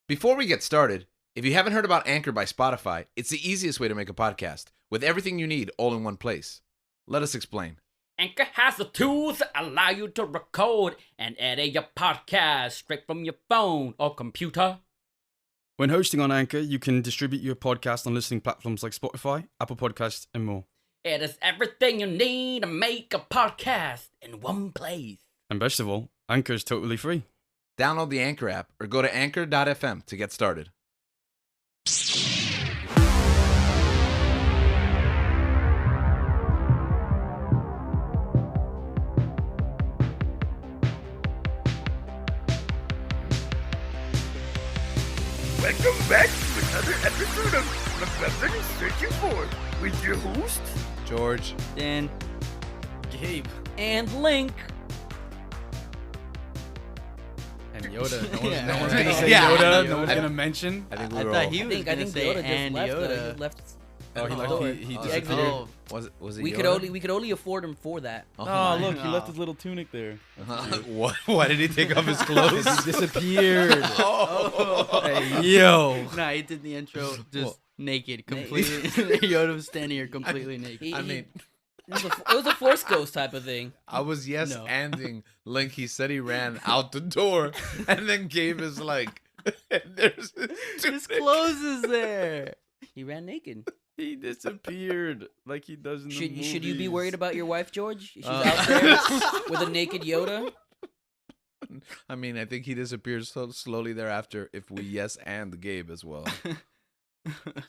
Before we get started, if you haven't heard about Anchor by Spotify, it's the easiest way to make a podcast with everything you need all in one place. Let us explain. Anchor has the tools that allow you to record and edit your podcast straight from your phone or computer. When hosting on Anchor, you can distribute your podcast on listening platforms like Spotify, Apple Podcasts, and more. It is everything you need to make a podcast in one place. And best of all, Anchor is totally free. Download the Anchor app or go to anchor.fm to get started. Welcome back to another episode of Remembering Searching For with your host, George. Dan Gabe. and Link. And Yoda. No Yeah. one's going to say Yeah. Yoda. Yeah. No one's I- going to mention. I think we I were thought all... he was I going to think say Yoda just and left. Yoda. He left. Oh, he the left. door. He Oh, disappeared. Oh, Was it We Yoda? could only afford him for that. Oh, look, he no. left his little tunic there. What? Why did he take off his clothes? He disappeared. Oh. Hey, yo. Nah, he did the intro just Well, naked, completely. Yoda was standing here completely naked. I mean, It was a Force Ghost type of thing. I was No. yes-anding Link. He said he ran out the door, and then Gabe is like, "There's His clothes is there. He ran naked. He disappeared like he does in the Should you be movies. worried about your wife, George? She's Uh. out there with a naked Yoda. I mean, I think he disappeared so slowly thereafter. If we yes and Gabe as well,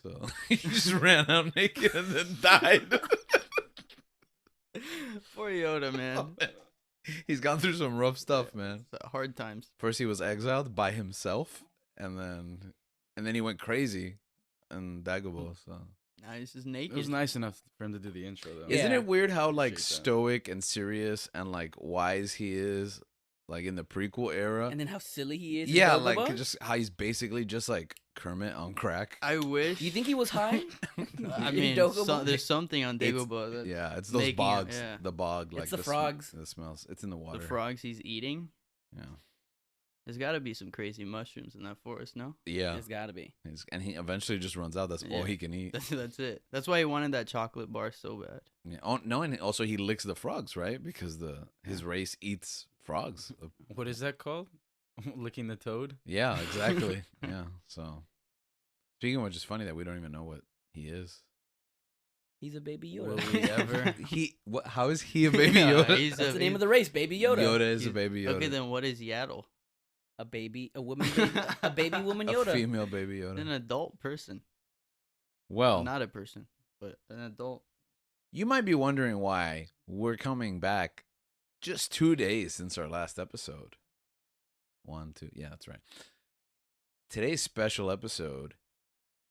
so he just ran out naked and then died. Poor Yoda, man. He's gone through some rough stuff, man. Hard times. First, he was exiled by himself, and then he went crazy and Dagobah. So Now he's just naked. It was nice enough for him to do the intro, though. Yeah. isn't it weird how like Appreciate that. stoic and serious and like wise he is, like in the prequel era? And then how silly he is. in Yeah, Dagobah? like just how he's basically just like Kermit on crack. I wish. You think he was high? I in mean, Dagobah? there's something on It's- Dagobah. That Yeah, it's those making it- bogs. yeah. The bog, like the frogs. The smells. It's in the water. The frogs he's eating. Yeah, There's got to be some crazy mushrooms in that forest, no? yeah. It's gotta be. And he eventually just runs out. That's all Yeah. he can eat. That's it. That's why he wanted that chocolate bar so bad. Yeah. Oh, no, and also he licks the frogs, right? Because his race eats frogs. What is that called? Licking the toad? Yeah, exactly. Yeah. So, speaking of which, it's funny that we don't even know what he is. He's a baby Will Yoda. we ever? What? How is he a baby Yeah, Yoda? he's That's the name of the race, Baby Yoda. Yoda is a he's- baby Yoda. Okay, then what is Yaddle? A baby woman a Yoda. female baby Yoda. An adult person. Well, Not a person, but an adult. you might be wondering why we're coming back just 2 days since our last episode. 1, 2. Yeah, that's right. Today's special episode,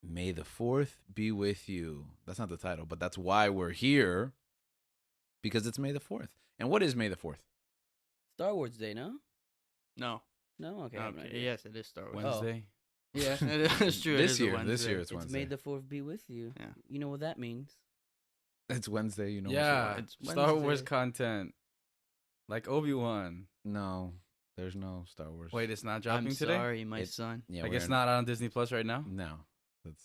May the 4th be with you. That's not the title, but that's why we're here, because it's May the 4th. And what is May the 4th? Star Wars Day, no? No. No? Okay. I have no Okay, idea. yes, it is Star Wars. Wednesday? Yeah, it's true. it This is a year, Wednesday. it's It's Wednesday. May the 4th be with you. Yeah. You know what that means. It's Wednesday, you know. Yeah, It's Star Wars Wednesday. content. Like Obi-Wan. No, there's no Star Wars. Wait, it's not dropping I'm today? sorry, my It's- son. Yeah, Like we're it's in- not on Disney Plus right now? No, that's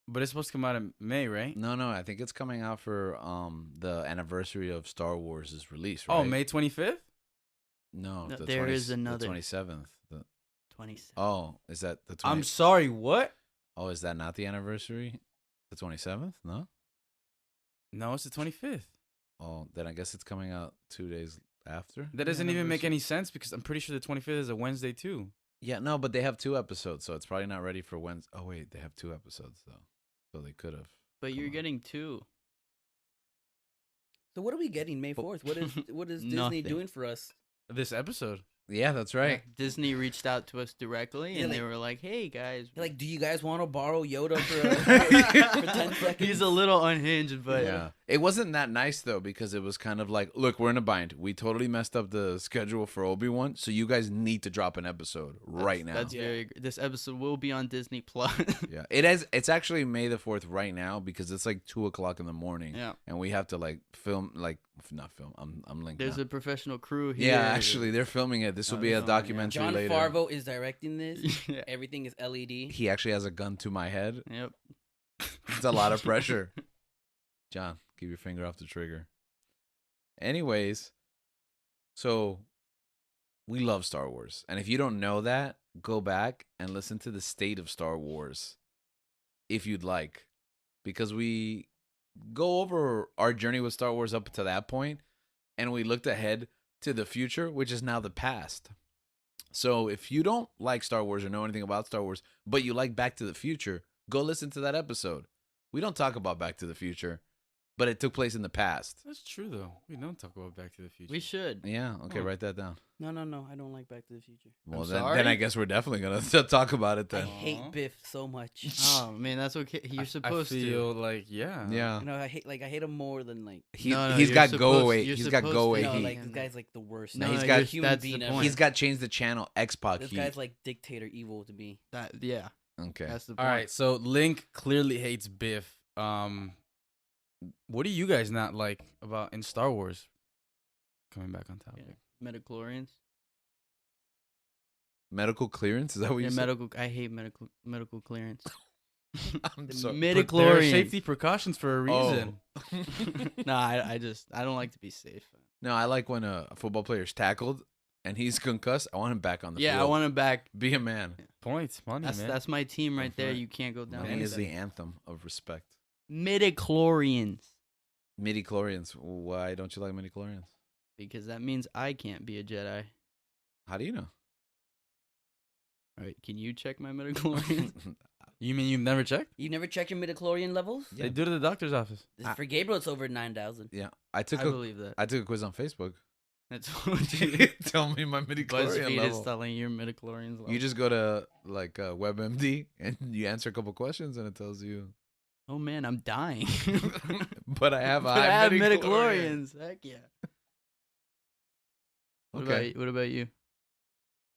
But it's supposed to come out in May, right? no. I think it's coming out for the anniversary of Star Wars' release. Right? Oh, May 25th? No, No, the there 20 is another. The 27th. 27. Oh, is that the 20? I'm sorry, what? Oh, is that not the anniversary? The 27th? No. No, it's the 25th. Oh, then I guess it's coming out 2 days after. That doesn't even make anniversary. any sense because I'm pretty sure the 25th is a Wednesday too. Yeah, no, but they have 2 episodes, so it's probably not ready for Wednesday. Oh wait, they have 2 episodes though, so they could have. But you're Come on. getting 2. So what are we getting May 4th? What is Disney Nothing. doing for us? This episode. Yeah, that's right. Disney reached out to us directly, Yeah, and they like- were like, "Hey guys, They're like, do you guys want to borrow Yoda for 10 seconds? he's a little unhinged, but Yeah, It wasn't that nice though, because it was kind of like, look, we're in a bind. We totally messed up the schedule for Obi-Wan, so you guys need to drop an episode right now. That's very. This episode will be on Disney Plus. Yeah, it is. It's actually May the 4th right now because it's like 2:00 in the morning. Yeah. And we have to like film, like not film. I'm linked. There's now. a professional crew here. Yeah, actually, they're filming it. This will Oh, be they're a filming it. documentary John later. Farvo is directing this. Yeah. Everything is LED. He actually has a gun to my head. Yep. It's a lot of pressure. John, keep your finger off the trigger. Anyways, so we love Star Wars. And if you don't know that, go back and listen to the State of Star Wars if you'd like. Because we go over our journey with Star Wars up to that point, and we looked ahead to the future, which is now the past. So if you don't like Star Wars or know anything about Star Wars, but you like Back to the Future, go listen to that episode. We don't talk about Back to the Future, but it took place in the past. That's true though. We don't talk about Back to the Future. We should. Yeah, okay, Oh. write that down. No, I don't like Back to the Future. Well, I'm then sorry? I guess we're definitely going to talk about it I then. hate Biff so much. Oh man, that's okay. You're supposed I feel to. like yeah. Yeah. You know, I hate him more than like. He's No, got you're go supposed- away. you're He's got supposed go to away. No, hate like him. this guy's like the worst. No, Like, he's a got- human that's being the ever. point. He's got changed the channel X-Pac This heat. guy's like dictator evil to me. That yeah. Okay. That's the point. All right, so Link clearly hates Biff. What do you guys not like about in Star Wars? Coming back on topic. Yeah. Metachlorians. Medical clearance? Is that what you Yeah, said? medical. I hate medical clearance. I'm The sorry. But there are midichlorians. safety precautions for a reason. Oh. No, I don't like to be safe. No, I like when a football player's tackled and he's concussed. I want him back on the Yeah, field. I want him back. Be a man. Points, money, man. That's my team right That's there. right. You can't go down. Money with is that. the anthem of respect. Midichlorians. Midi-chlorians. Why don't you like midi-chlorians? Because that means I can't be a Jedi. How do you know? All right, can you check my midichlorians? You mean you've never checked? You never check your midichlorian levels? Yeah. They do it at the doctor's office. For Gabriel, it's over 9,000. Yeah. I took I a believe that. I took a quiz on Facebook. That's what you Tell me my midi-chlorian BuzzFeed is level. telling your midichlorians level. You just go to like WebMD and you answer a couple questions and it tells you. Oh man, I'm dying. But I have But I high have midichlorians. midichlorians. Heck yeah. What Okay. About, what about you?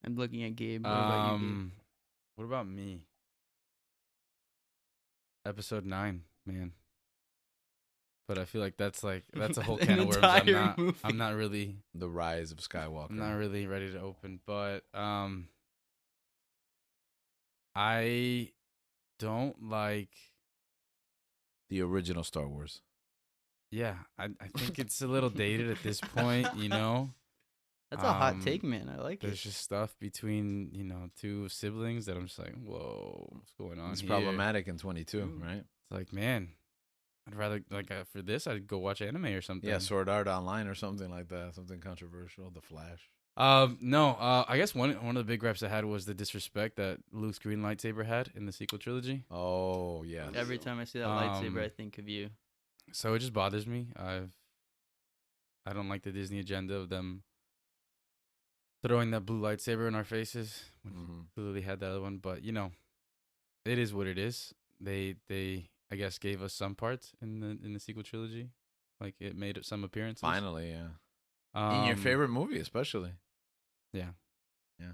I'm looking at Gabe. What about you, Gabe? What about me? Episode 9, man. But I feel like that's a whole An can of worms. entire movie. I'm not really The Rise of Skywalker. I'm not really ready to open, but I don't like. The original Star Wars. Yeah, I think it's a little dated at this point, you know. That's a hot um, take, man. I like There's it. just stuff between, two siblings that I'm just like, whoa, what's going on It's here? problematic in 22, Ooh. right? It's like, man, I'd rather for this I'd go watch anime or something. Yeah, Sword Art Online or something like that. Something controversial. The Flash. No, I guess one of the big gripes I had was the disrespect that Luke's green lightsaber had in the sequel trilogy. Oh, yeah. Every time I see that lightsaber, I Um, think of you. So it just bothers me. I don't like the Disney agenda of them throwing that blue lightsaber in our faces. When Mhm. clearly had that other one, but it is what it is. They I guess gave us some parts in the sequel trilogy, like it made some appearances. Finally, yeah. In your favorite movie, especially. Yeah. Yeah.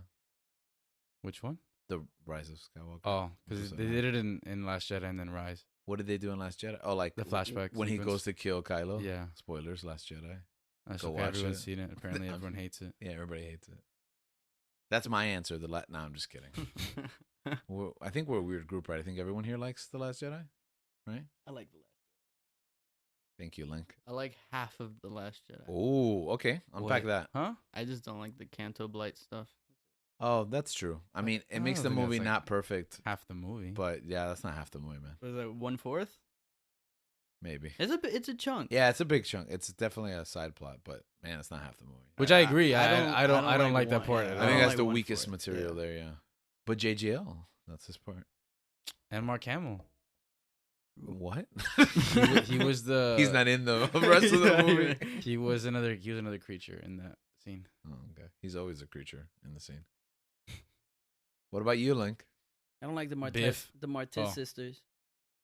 Which one? The Rise of Skywalker. Oh, because Episode they 9. did it in Last Jedi and then Rise. What did they do in Last Jedi? Oh, like The flashback when he sequence. goes to kill Kylo. Yeah, Spoilers, Last Jedi. that's Go okay. watch Everyone's it. seen it. Apparently, everyone hates it. Yeah, everybody hates it. That's my answer. No, I'm just kidding. I think we're a weird group, right? I think everyone here likes The Last Jedi, right? I like the last. Thank you, Link. I like half of the Last Jedi. Oh, okay. Unpack What? that. Huh? I just don't like the Canto Blight stuff. Oh, that's true. I mean, it I makes don't the think that's, movie like, not perfect, Half the movie. but yeah, that's not half the movie, man. Was it 1/4? Maybe. It's a chunk. Yeah, it's a big chunk. It's definitely a side plot, but man, it's not half the movie. Which I agree. I I don't don't like like that one- part. yeah, at I all. think don't that's the like weakest 1/4, material yeah. there, yeah. But JGL, that's his part. And Mark Hamill. What? He was the. He's not in the rest of the movie. He was another creature in that scene. Oh, okay. He's always a creature in the scene. What about you, Link? I don't like the Martez Biff. the Martez Oh. sisters.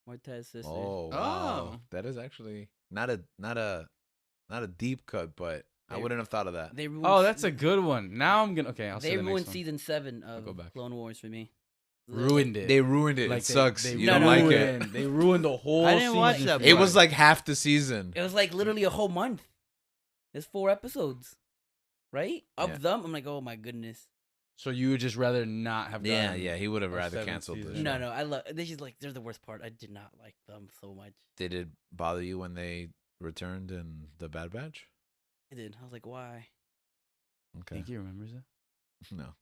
Martez sisters. Oh wow, Oh. that is actually not a deep cut, but I They- wouldn't have thought of that. They ruined Oh, that's a good one. Now I'm gonna. Okay, I'll say They the next ruined one. season 7 go of back. Clone Wars for me. Ruined it. They ruined it. Like It sucks. They You No, don't no, like ruined- it. They ruined the whole. I didn't watch season that for It me. was like half the season. It was like literally a whole month. There's 4 episodes, right? Of Yeah. them, I'm like, oh my goodness. So you would just rather not have. Yeah, gotten yeah. He would have a rather 7th canceled the season. show. No, no, I love. This is like they're the worst part. I did not like them so much. Did it bother you when they returned in the Bad Batch? I did. I was like, why? I Okay. think he remembers it. No.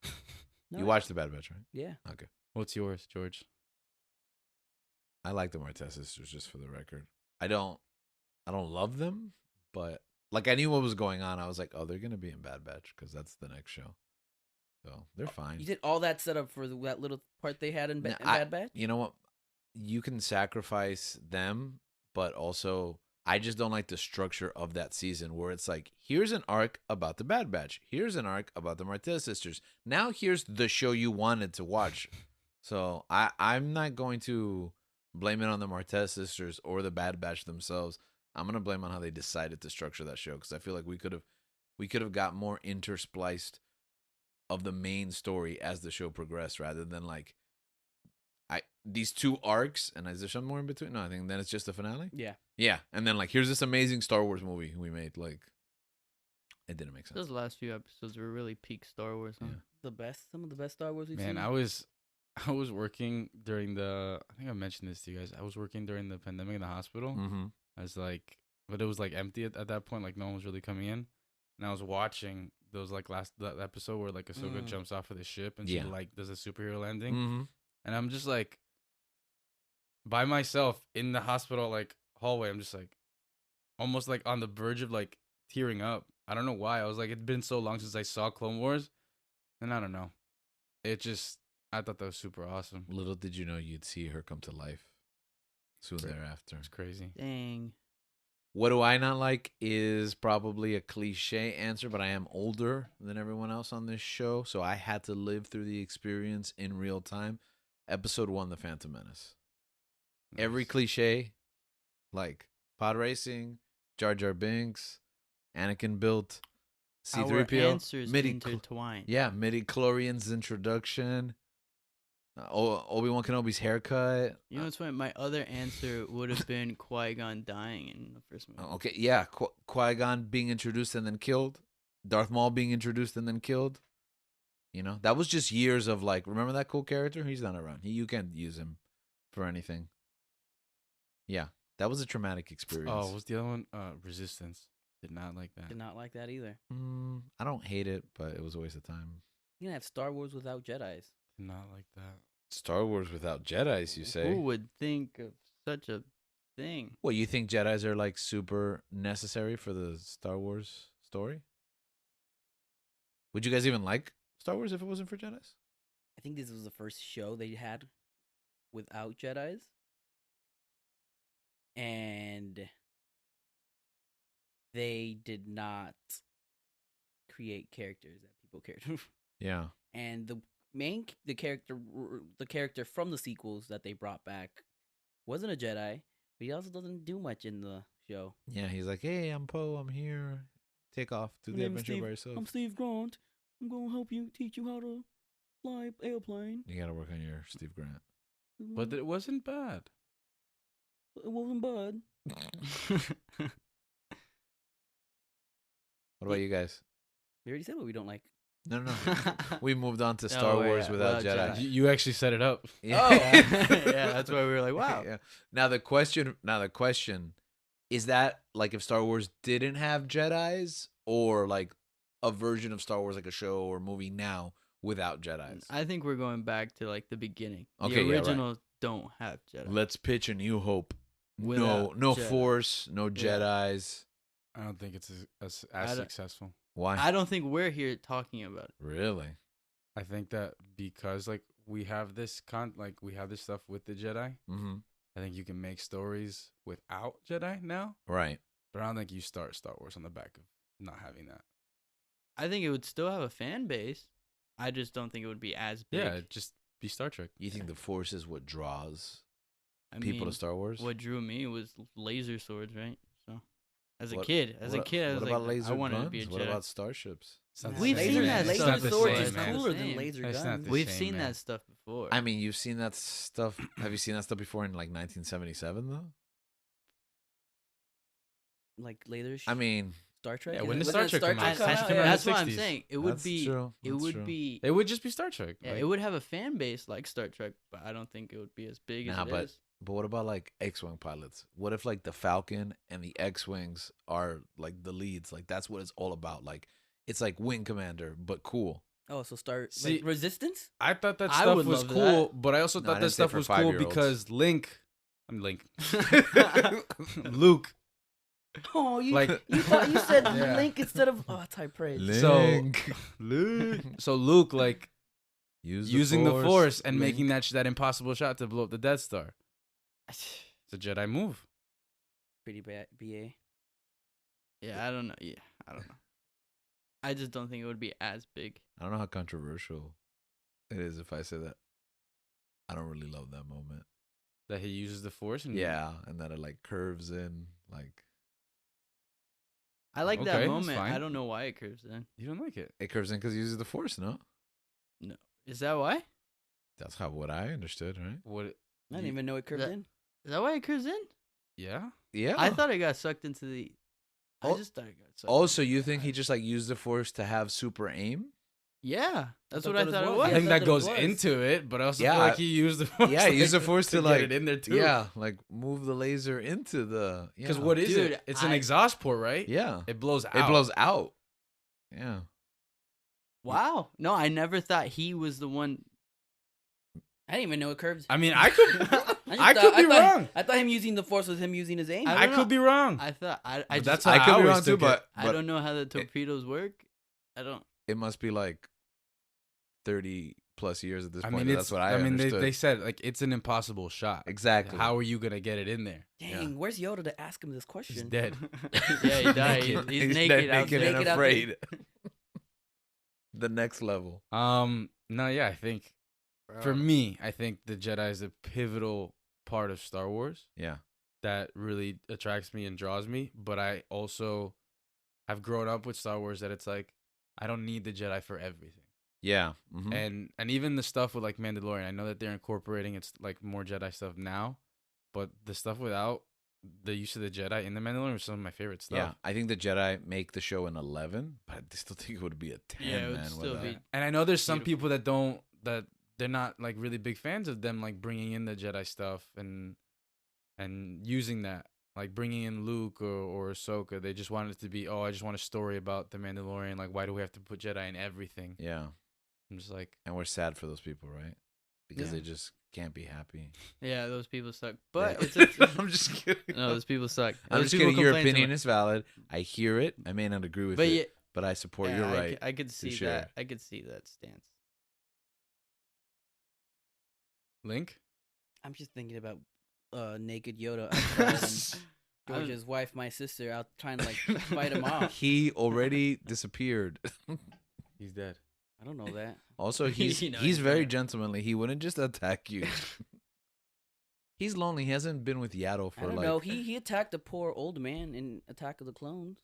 No, You watched the Bad Batch, right? Yeah. What's yours, George? I like the Martez sisters, just for the record. I don't love them, but like I knew what was going on. I was like, oh, they're gonna be in Bad Batch because that's the next show. So they're fine. You did all that setup for that little part they had in, Nah, in Bad Batch. You know what? You can sacrifice them, but also I just don't like the structure of that season where it's like, here's an arc about the Bad Batch. Here's an arc about the Martez sisters. Now here's the show you wanted to watch. So I'm not going to blame it on the Martez sisters or the Bad Batch themselves. I'm gonna blame on how they decided to structure that show because I feel like we could have got more interspliced of the main story as the show progressed rather than like these 2 arcs, and is there some more in between? No, I think then it's just the finale. Yeah. Yeah, and then like here's this amazing Star Wars movie we made. Like, it didn't make sense. Those last few episodes were really peak Star Wars. Huh? Yeah. Some of the best Star Wars we've Man, seen. I was working during the. I think I mentioned this to you guys. I was working during the pandemic in the hospital. Mm-hmm. I was like, but it was like empty at that point. Like no one was really coming in, and I was watching those like that episode where like Ahsoka Mm. jumps off of the ship and Yeah. she like does a superhero landing, Mm-hmm. and I'm just like by myself in the hospital like hallway. I'm just like almost like on the verge of like tearing up. I don't know why. I was like, it'd been so long since I saw Clone Wars, and I don't know. It just I thought that was super awesome. Little did you know you'd see her come to life soon Right. thereafter. It's crazy. Dang. What do I not like is probably a cliche answer, but I am older than everyone else on this show, so I had to live through the experience in real time. Episode 1, The Phantom Menace. Every Nice. cliche, like pod racing, Jar Jar Binks, Anakin built, Our C-3PO, answers midi intertwine. yeah, midi-chlorians introduction, Obi-Wan Kenobi's haircut. You know what's funny? My other answer would have been Qui-Gon dying in the first movie. Okay, yeah, Qui-Gon being introduced and then killed, Darth Maul being introduced and then killed. You know, that was just years of like, remember that cool character? He's not around. You can't use him for anything. Yeah, that was a traumatic experience. Oh, what's the other one? Resistance. Did not like that. Did not like that either. I don't hate it, but it was a waste of time. You can have Star Wars without Jedis. Did not like that. Star Wars without Jedis, you say? Who would think of such a thing? What, you think Jedis are like super necessary for the Star Wars story? Would you guys even like Star Wars if it wasn't for Jedis? I think this was the first show they had without Jedis. And they did not create characters that people cared. Yeah. And the character from the sequels that they brought back wasn't a Jedi, but he also doesn't do much in the show. Yeah, he's like, hey, I'm Poe, I'm here. Take off, do My the name is adventure Steve. by yourself. I'm Steve Grant. I'm gonna help you, teach you how to fly airplane. You gotta work on your Steve Grant. But it wasn't bad. It wasn't bad. What about you guys? We already said what we don't like. No. We moved on to Star Wars without Jedi. You actually set it up. Yeah. Oh, yeah, that's why we were like, wow. Yeah. Now the question is that like if Star Wars didn't have Jedis, or like a version of Star Wars like a show or movie now without Jedis? I think we're going back to like the beginning. Okay, the yeah, right. originals don't have Jedi. Let's pitch a New Hope. Without No Jedi. Force, no Yeah. I I don't think it's as I don't- successful. Why? I don't think we're here talking about it. Really? I think that because like we have this we have this stuff with the Jedi. Mm-hmm. I think you can make stories without Jedi now, Right. but I don't think you start Star Wars on the back of not having that. I think it would still have a fan base. I just don't think it would be as big. Yeah, just be Star Trek. You think the Force is what draws people mean, to Star Wars. What drew me was laser swords, right? So, as a What- kid, I what was about like, laser I wanted guns? to be a Jedi. What about starships? It's not the We've same, seen man. that It's laser not the swords same, is man. cooler Same. than laser It's not guns. the We've same, seen man. that stuff before. I mean, you've seen that stuff. Have you seen that stuff before in like 1977 though? Like laser. I mean, Star Trek. Yeah, Is when it- the wasn't Star it Trek come out, come Star Trek out? came out in Yeah. the that's what I'm 60s. saying. It would That's be. true. It That's would true. be. It would just be Star Trek. Yeah, like- it would have a fan base like Star Trek, but I don't think it would be as big as Nah, it but- is. but what about like X-wing pilots? What if like the Falcon and the X-wings are like the leads? Like that's what it's all about. Like it's like Wing Commander, but cool. Oh, so Star See- like Resistance. I thought that I stuff would was love cool, but I also No, I thought didn't that say stuff for was cool 5-year-olds. because Luke, Oh, you Like- you thought you said Yeah. Link instead of type praise. So- so Luke like Use using the Force and Link. making that impossible shot to blow up the Death Star. It's a Jedi move. Pretty bad. BA. Yeah, I don't know. Yeah, I don't know. I just don't think it would be as big. I don't know how controversial it is if I say that. I don't really love that moment. That he uses the Force. And Yeah, and that it like curves in like I like Okay, that that's moment. fine. I don't know why it curves in. You don't like it. it curves in because he uses the Force. No, Is that why? that's how what I understood, right? What? I didn't even know it curved that- in. Is that why it curves in? Yeah. Yeah. I thought it got sucked into the. I Oh- just thought it got sucked. Also, you think he just like used the Force to have super aim? Yeah, that's thought what I that thought it was. was. I Yeah, think that's that what it goes was. into it, but I also Yeah, feel like he used the Force. Yeah, he used the Force to like get it in there too. Yeah, like move the laser into the. Because yeah. what is Dude, it? It's an I- exhaust port, right? Yeah, It blows out. it blows out. Yeah. Wow. No, I never thought he was the one. I didn't even know it curved. I mean, I could. just I thought- could be thought- wrong. I thought him using the Force was him using his aim. I I don't know. could be wrong. I thought I But just that's I how could be always wrong too, took it. but I don't know how the torpedoes work. I don't. it must be like 30 plus years at this I point. mean, That's what I mean, understood. they said like it's an impossible shot. exactly. How are you gonna get it in there? Dang, where's Yoda to ask him this He's question? dead. Yeah, he died. Naked. He's dead, naked. out naked there. and Naked out afraid. The next level. No, yeah, I think for me, I think the Jedi is a pivotal part of Star Wars Yeah. that really attracts me and draws me. But I also have grown up with Star Wars that it's like I don't need the Jedi for everything. Yeah. Mhm. And even the stuff with like Mandalorian, I know that they're incorporating it's like more Jedi stuff now, but the stuff without the use of the Jedi in the Mandalorian was some of my favorite stuff. Yeah. I think the Jedi make the show an 11, but I still think it would be a 10, Yeah, it would man. still without- be- And I know there's some Beautiful. people that they're not like really big fans of them like bringing in the Jedi stuff and using that, like bringing in Luke or Ahsoka. They just want it to be, I just want a story about the Mandalorian. Like, why do we have to put Jedi in everything? Yeah. I'm just like, And we're sad for those people, right? Because Yeah. they just can't be happy. Yeah, those people suck. But Yeah. it's I'm just kidding. no, those people suck. I'm Those just people kidding. Your complain too opinion much. is valid. I hear it. I may not agree with But it, yeah, but I support. yeah, You're I right. c- I could see sure. that. I could see that stance. Link? I'm just thinking about naked Yoda outside and George's wife, my sister, out trying to like fight him off. He already disappeared. He's dead. I don't know that. Also, he's You know, he's he's very dead. gentlemanly. He wouldn't just attack you. He's lonely. He hasn't been with Yaddle I for don't like know. He attacked a poor old man in Attack of the Clones.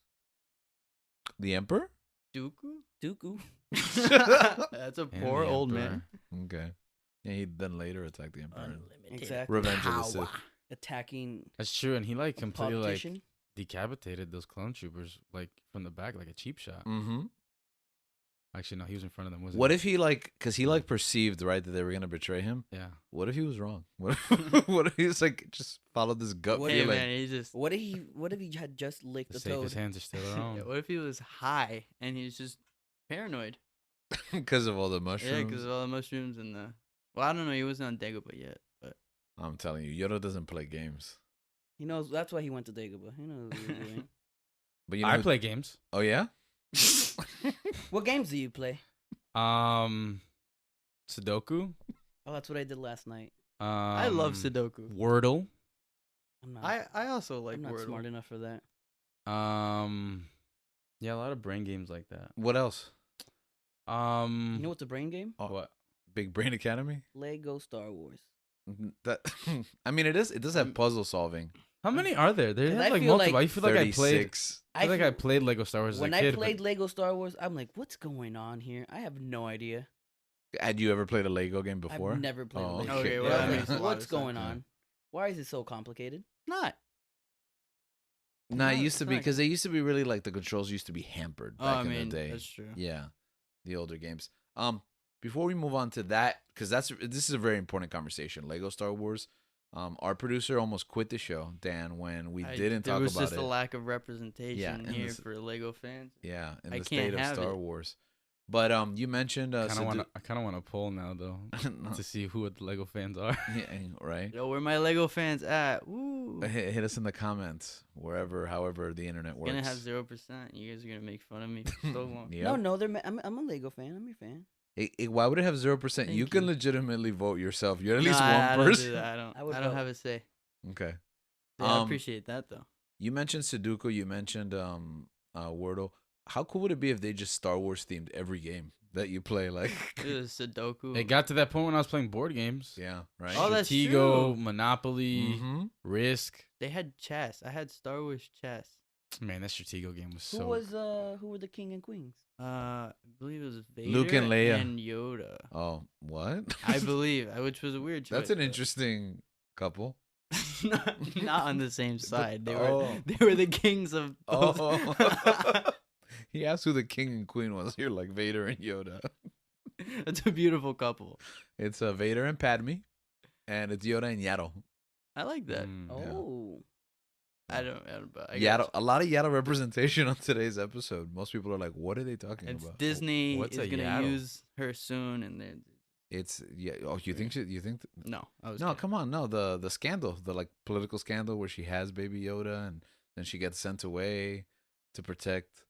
the Emperor. Dooku? Dooku. That's a And poor the old Emperor. man. Okay. Yeah, he then later attacked the Emperor. Exactly. Revenge of the Sith. Attacking That's true. And he like a completely like politician. decapitated those clone troopers like from the back, like a cheap shot. Mm-hmm. Actually, no, he was in front of them. Wasn't What he? if he like, because he like perceived right that they were gonna betray him. Yeah. What if he was wrong? What if, what if he was like just followed this gut What Hey feeling? man, he just. What if he had just licked The the toad? safest hands are still our own. Yeah, what if he was high and he's just paranoid? Because of all the Yeah, mushrooms. because of all the mushrooms and the. Well, I don't know. He wasn't on Dagobah yet, but I'm telling you, Yoda doesn't play games. He knows that's why he went to Dagobah. He knows what he's doing. But you know, I play games. Oh yeah. What games do you play? Sudoku. Oh, that's what I did last night. I love Sudoku. Wordle. I'm not. I also like I'm not Wordle. smart enough for that. Yeah, a lot of brain games like that. What else? You know what's a brain game? Oh, What? Big Brain Academy. Lego Star Wars. That I mean, it does have puzzle solving. How many are there? They 'Cause have I like feel multiple. like I feel like I played. 36. I feel like I played Lego Star Wars as when a kid. I played Lego Star Wars, I'm like, what's going on here? I have no idea. Had you ever played a Lego game before? I've never played a Oh, Lego. okay. game. well, I that was makes like, a lot what's of sense, going yeah. on? Why is it so complicated? Not. No, it No, used to it's be not. because they used to be really like the controls used to be hampered Oh, back I in mean, the day. that's true. Yeah, the older games. Before we move on to that, because this is a very important conversation. Lego Star Wars. Our producer almost quit the show, Dan, when we didn't there talk was about just it. a lack of representation and here this- for Lego fans. Yeah, in I the can't state of have Star it. Wars. But you mentioned I kind of want to poll now though No. to see who the Lego fans are. Yeah, right. Yo, where my Lego fans at? Woo! Hit us in the comments wherever, however the internet works. Gonna have 0%. You guys are gonna make fun of me for so long. Yep. No, I'm a Lego fan. I'm your fan. Why would it have 0%? Thank You can you. legitimately vote yourself. You're at least No, one I don't person. do that. I would I don't vote. have a say. Okay. Yeah, I appreciate that though. You mentioned Sudoku. You mentioned Wordle. How cool would it be if they just Star Wars themed every game that you play? Like, It was Sudoku. It got to that point when I was playing board games. yeah, right. Oh, that's Stratego, true. Monopoly, Mhm. Risk. They had chess. I had Star Wars chess. Man, that Stratego game was Who so. who were the king and queens? I believe it was Vader Luke and Leia. and Yoda. Oh, what? I believe, which was a weird choice. That's an but- interesting couple. not on the same side. They were oh. they were the kings of both. Oh. He asked who the king and queen was. You're like Vader and Yoda. It's a beautiful couple. It's Vader and Padme, and it's Yoda and Yaddle. I like that. Yeah. Oh, I don't but I Yaddle, guess a lot of Yaddle representation on today's episode. Most people are like, "What are they talking it's about?" Disney What's is a gonna Yaddle? use her soon, and then It's yeah. Oh, you think you think? no, I was No, kidding. come on, no. The scandal, the like political scandal where she has Baby Yoda and then she gets sent away to protect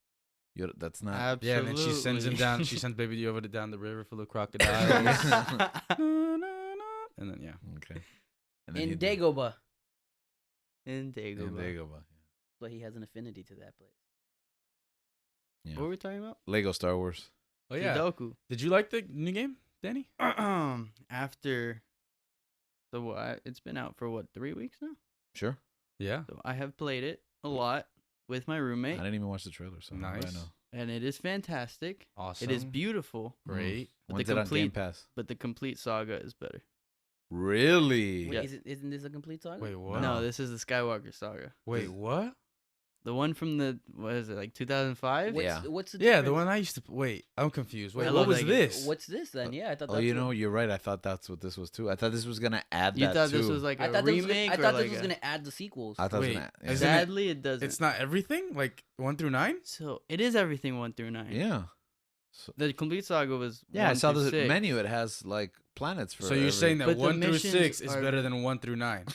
Yoda. That's not. Absolutely. Yeah, and then she sends him down. She sends Baby Yoda down the river full of crocodiles. And then yeah. Okay. And then in he- Dagobah, in Dagobah. In Dagobah. but he has an affinity to that place. Yeah. What were we talking about? Lego Star Wars. Oh yeah. Sudoku. Did you like the new game, Danny? After it's been out for what, 3 weeks now? Sure. Yeah. So I have played it a lot with my I roommate, didn't even watch the trailer, so I Nice. know. and it is fantastic. Awesome. It is beautiful, Great. But When's the it on Game complete- Pass? but the complete saga is better. Really? Wait, Yeah. isn't this a complete saga? Wait, what? No, this is the Skywalker saga. Wait, what? The one from what is it, like 2005? What's, Yeah. What's the Yeah, the difference? one I used to. Wait, I'm confused. Wait, I what love was that game. this? What's this then? Yeah, I thought. Oh, that's you what- know, you're right. I thought that's what this was too. I thought this was gonna add You that thought too. this was like a I thought this was, remake I or thought like this was a- gonna add the sequels. I thought Wait, it was gonna. isn't it- Sadly, it doesn't. It's not everything, like 1 through 9. So it is everything 1 through 9. Yeah. So, The complete saga was yeah, I 1 saw through the 6. menu. It has like planets for. So you're saying that But the 1 through missions 6 is are- better than 1 through 9?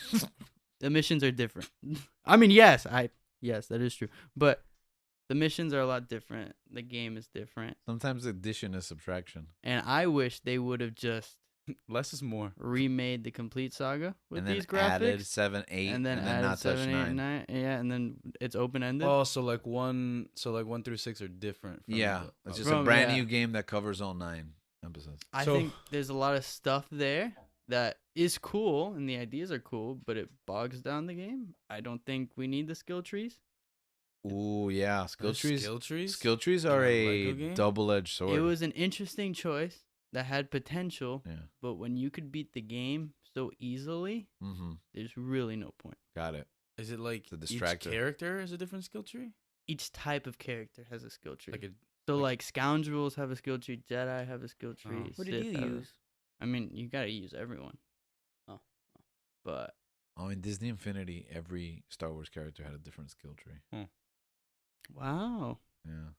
The missions are different. I mean, yes, that is true. But the missions are a lot different. The game is different. sometimes addition is subtraction, And I wish they would have just Less is more. remade the complete saga with and then these added graphics. 7, 8, and then added not touch 7, 8, 9. 9. Yeah, and then it's open ended. Oh, so like 1 through 6 are different. From Yeah, the- it's okay. just a From- brand yeah. new game that covers all 9 episodes. I So- think there's a lot of stuff there that is cool and the ideas are cool, but it bogs down the game. I don't think we need the skill trees. Ooh, yeah, skill There's trees. Skill trees. Skill trees in are a a Lego game? double-edged sword. It was an interesting choice that had potential, Yeah. but when you could beat the game so easily, Mm-hmm. there's really no point. Got it. Is it like It's a each distractor. character is a different skill tree? Each type of character has a skill tree. Like a So like scoundrels have a skill tree, Jedi have a skill tree. Oh. What did Sith you have a- use? I mean, you gotta use everyone. Oh. But Oh, in Disney Infinity, every Star Wars character had a different skill tree. wow, Yeah,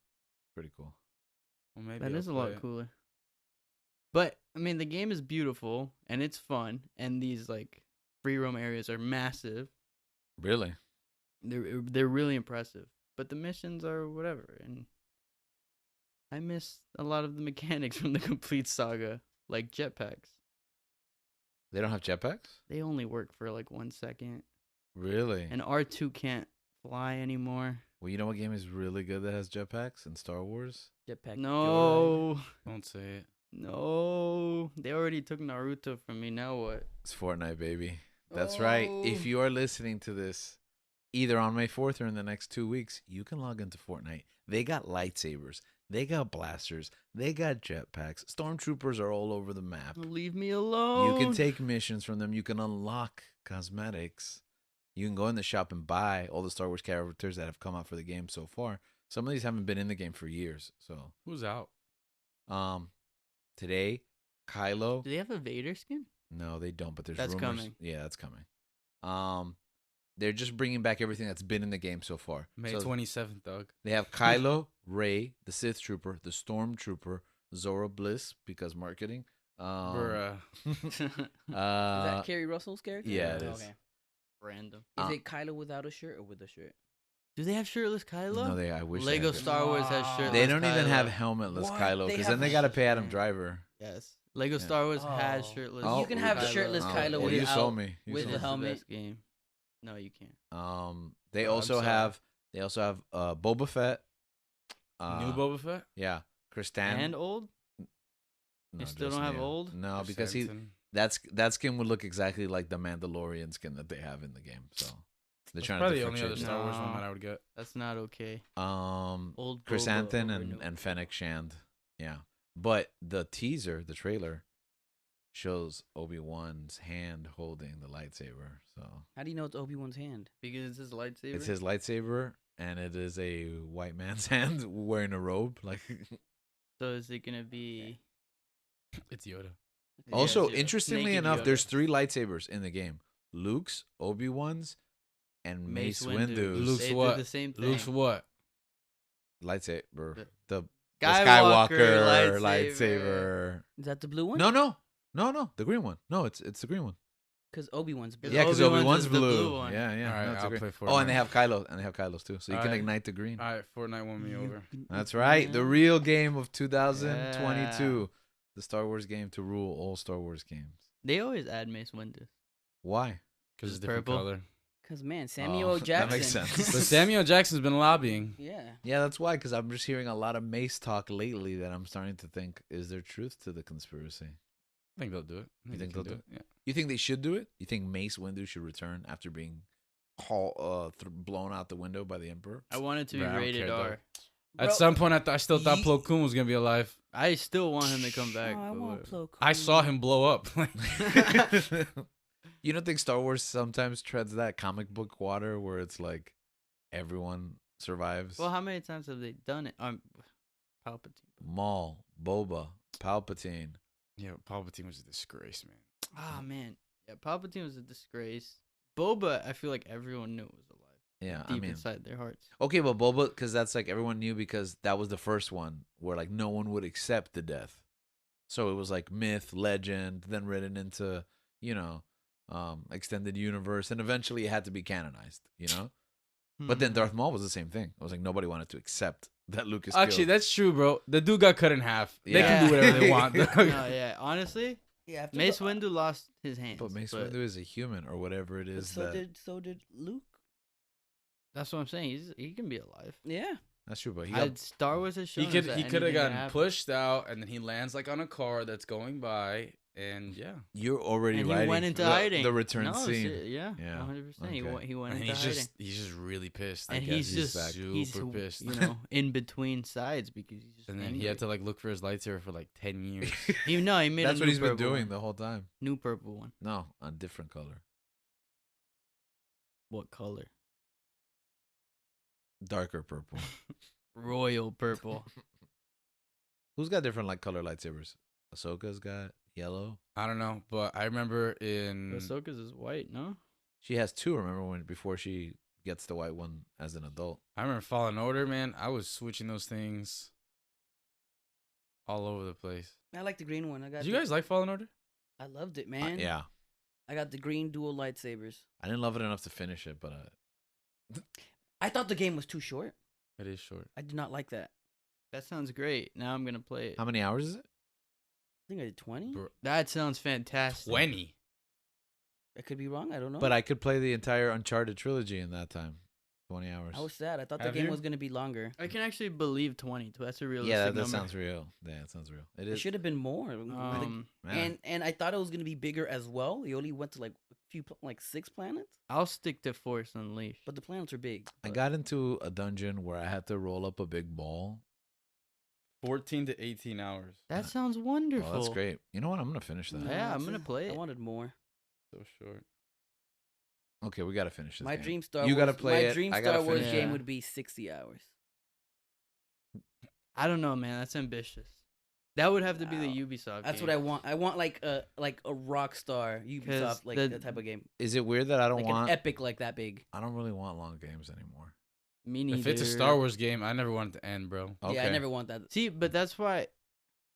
pretty cool. well, maybe that I'll is a play lot it. cooler. But I mean, the game is beautiful and it's fun, and these like free roam areas are massive. Really? They're really impressive. But the missions are whatever, and I miss a lot of the mechanics from the complete saga, like jetpacks. They don't have jetpacks? They only work for like 1 second, Really? and R2 can't fly anymore. Well, you know what game is really good that has jetpacks in Star Wars? Jetpack. Joyride. No, Don't say it. No, they already took Naruto from me. Now what? It's Fortnite, baby. That's right. If you are listening to this either on May 4th or in the next 2 weeks, you can log into Fortnite. They got lightsabers. They got blasters. They got jetpacks. Stormtroopers are all over the map. Leave me alone. You can take missions from them. You can unlock cosmetics. You can go in the shop and buy all the Star Wars characters that have come out for the game so far. Some of these haven't been in the game for years. So, Who's out? today, Kylo. Do they have a Vader skin? No, they don't. But there's That's rumors. coming. Yeah, that's coming. They're just bringing back everything that's been in the game so far. May So 27th, dog. they have Kylo, Rey, the Sith Trooper, the Stormtrooper, Zora Bliss because marketing. Bruh. Is that Kerry Russell's character? yeah, it is. Okay. Random. Is it Kylo without a shirt or with a shirt? Do they have shirtless Kylo? No, I wish they Lego had this. Star Wars has shirtless. They don't even Kylo. have helmetless What? Kylo They because have then they got to pay Adam man. Driver. Yes. Lego Yeah. Star Wars has Oh. shirtless. Oh, You can have Kylo. shirtless Kylo well, you without- sold me. You with sold the me. helmet. Best game. No, you can't. They Oh, I'm also sorry. have Boba Fett. New Boba Fett? Yeah, Kristan. And old? No, They still just don't have new. old? No, Or because Sanson? that skin would look exactly like the Mandalorian skin that they have in the game. So they're That's trying probably to the only other differentiate. Star Wars one No. that I would get. That's not okay. Chrysanthemum Old Boba over new. and Fennec Shand. Yeah. But the teaser, the trailer, shows Obi-Wan's hand holding the lightsaber. So How do you know it's Obi-Wan's hand? Because it's his lightsaber. it's his lightsaber and it is a white man's hand wearing a robe. Like So is it gonna be? It's Yoda. also, Yoda. interestingly Naked enough, Yoda. there's 3 lightsabers in the game. Luke's, Obi-Wan's, and Mace Windu's. Luke's They did what? the same thing. Luke's what? lightsaber. The Skywalker lightsaber. Is that the blue one? No, the green one. No, it's the green one. Because Obi-Wan's blue. Yeah, because Obi-Wan's Obi-Wan's is the blue. blue one. Yeah, yeah. All right, no, it's the I'll green. play Oh, and Fortnite. they have Kylo's too, so you can Alright. ignite the green. All right, Fortnite won me over. That's right, the Yeah. real game of 2022, the Star Wars game to rule all Star Wars games. They always add Mace Windu. Why? Because It's it's different purple. color. Because, man, Samuel Oh, L. Jackson. that makes sense. But Samuel Jackson's been lobbying. Yeah. Yeah, that's why. Because I'm just hearing a lot of Mace talk lately that I'm starting to think: is there truth to the conspiracy? I think they'll do it. You think they they'll can do Yeah. You think they should do it? You think Mace Windu should return after being blown out the window by the Emperor? I want it to be Bro, I don't rated care, R. dog. At some point, I still thought Ye- Plo Koon was gonna be alive. I still want him to come back. Oh, I but want whatever. Plo I saw Koon. him blow up. You don't think Star Wars sometimes treads that comic book water where it's like everyone survives? Well, how many times have they done it? Palpatine. Maul, Boba, Palpatine. Yeah, Palpatine was a disgrace, man. Ah man, yeah, Palpatine was a disgrace. Boba, I feel like everyone knew was alive Yeah, deep I mean, inside their hearts. okay, but Boba, because that's like everyone knew because that was the first one where like no one would accept the death. So it was like myth, legend, then written into, extended universe, and eventually it had to be canonized, But then Darth Maul was the same thing. It was like nobody wanted to accept that Lucas Actually, killed. that's true, bro. The dude got cut in half. They Yeah. can do whatever they want. no, dog. yeah, honestly, Yeah, after Mace the- Windu lost his hands. But Mace Windu is a human or whatever it but is. so did Luke. That's what I'm saying. He can be alive. Yeah. That's true, but he got Star Wars has shown He us could that he could have anything can gotten happen. pushed out, and then he lands like on a car that's going by, and yeah, you're already And he writing went into the, hiding. the return No, scene. Yeah, Yeah, 100%. He okay. went. He went and into he's hiding. just really pissed. And I guess. he's just back. he's super pissed. in between sides because he's just And then angry. he had to like look for his lightsaber for like 10 years. He made That's a what new he's been purple doing one. the whole time. New purple one. No, a different color, What color? darker purple. Royal purple. Who's got different like color lightsabers? Ahsoka's got yellow. I don't know, but I remember in Ahsoka's is white, no? She has 2. Remember before she gets the white one as an adult? Fallen Order, man. I was switching those things all over the place. I like the green one. Did you guys like Fallen Order? I loved it, man. Yeah, I got the green dual lightsabers. I didn't love it enough to finish it, but I thought the game was too short. It is short. I did not like that. That sounds great. Now I'm gonna play it. how many hours is it? I think I did 20. Bro, That sounds fantastic. 20. I could be wrong. I don't know. But I could play the entire Uncharted trilogy in that time. 20 hours. I was sad. I thought the Have game you? was gonna be longer. I can actually believe 20. That's a realistic Yeah, that number. sounds real. Yeah, it sounds real. It It is. should have been more. Man. And I thought it was gonna be bigger as well. You only went to like a few, like 6 planets, I'll stick to Force Unleashed. but the planets are big. I But got into a dungeon where I had to roll up a big ball. 14 to 18 hours. That sounds wonderful. Oh, that's great. You know what? I'm gonna finish that. Yeah, I'm it's gonna play I it. wanted more. So short. Okay, we gotta finish this. My game. dream Star You Wars. gotta play my it. dream I gotta Star Wars finish it. game Yeah. would be 60 hours. I don't know, man. That's ambitious. That would have to be the Wow. Ubisoft. That's game. what I want. I want like a Rockstar Ubisoft, like the- that type of game, Is it weird that I don't like want? an epic like that big. I don't really want long games anymore. Me neither. If it's a Star Wars game, I never want it to end, bro. Okay. Yeah, I never want that. See, but that's why.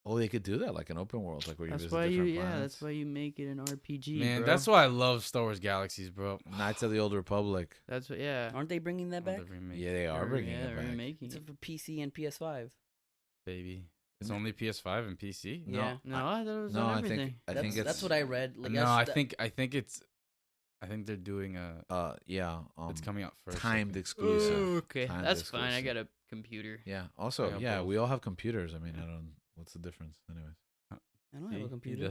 Oh, they could do that, like an open world, like where you That's visit why you. different Yeah, planets. that's why you make it an RPG. Man, bro. that's why I love Star Wars Galaxies, bro. Knights of the Old Republic. That's what. Yeah. Aren't they bringing that Oh, back? the remake, Yeah, they are They're- bringing yeah, it they're back. remaking It's it. for PC and PS5. baby. It's Isn't it- only PS5 and PC. No, Yeah. No, I thought it was No, on I everything. think I think That's it's what I read. Like, No, that's- I think it's. I think they're doing a. yeah, It's coming out first. I timed think. exclusive. Ooh, okay, Timed that's fine. I exclusive. got a computer. Yeah. Also, I got yeah, both. we all have computers. I mean, I don't. What's the difference, anyways? I don't See, have a he computer.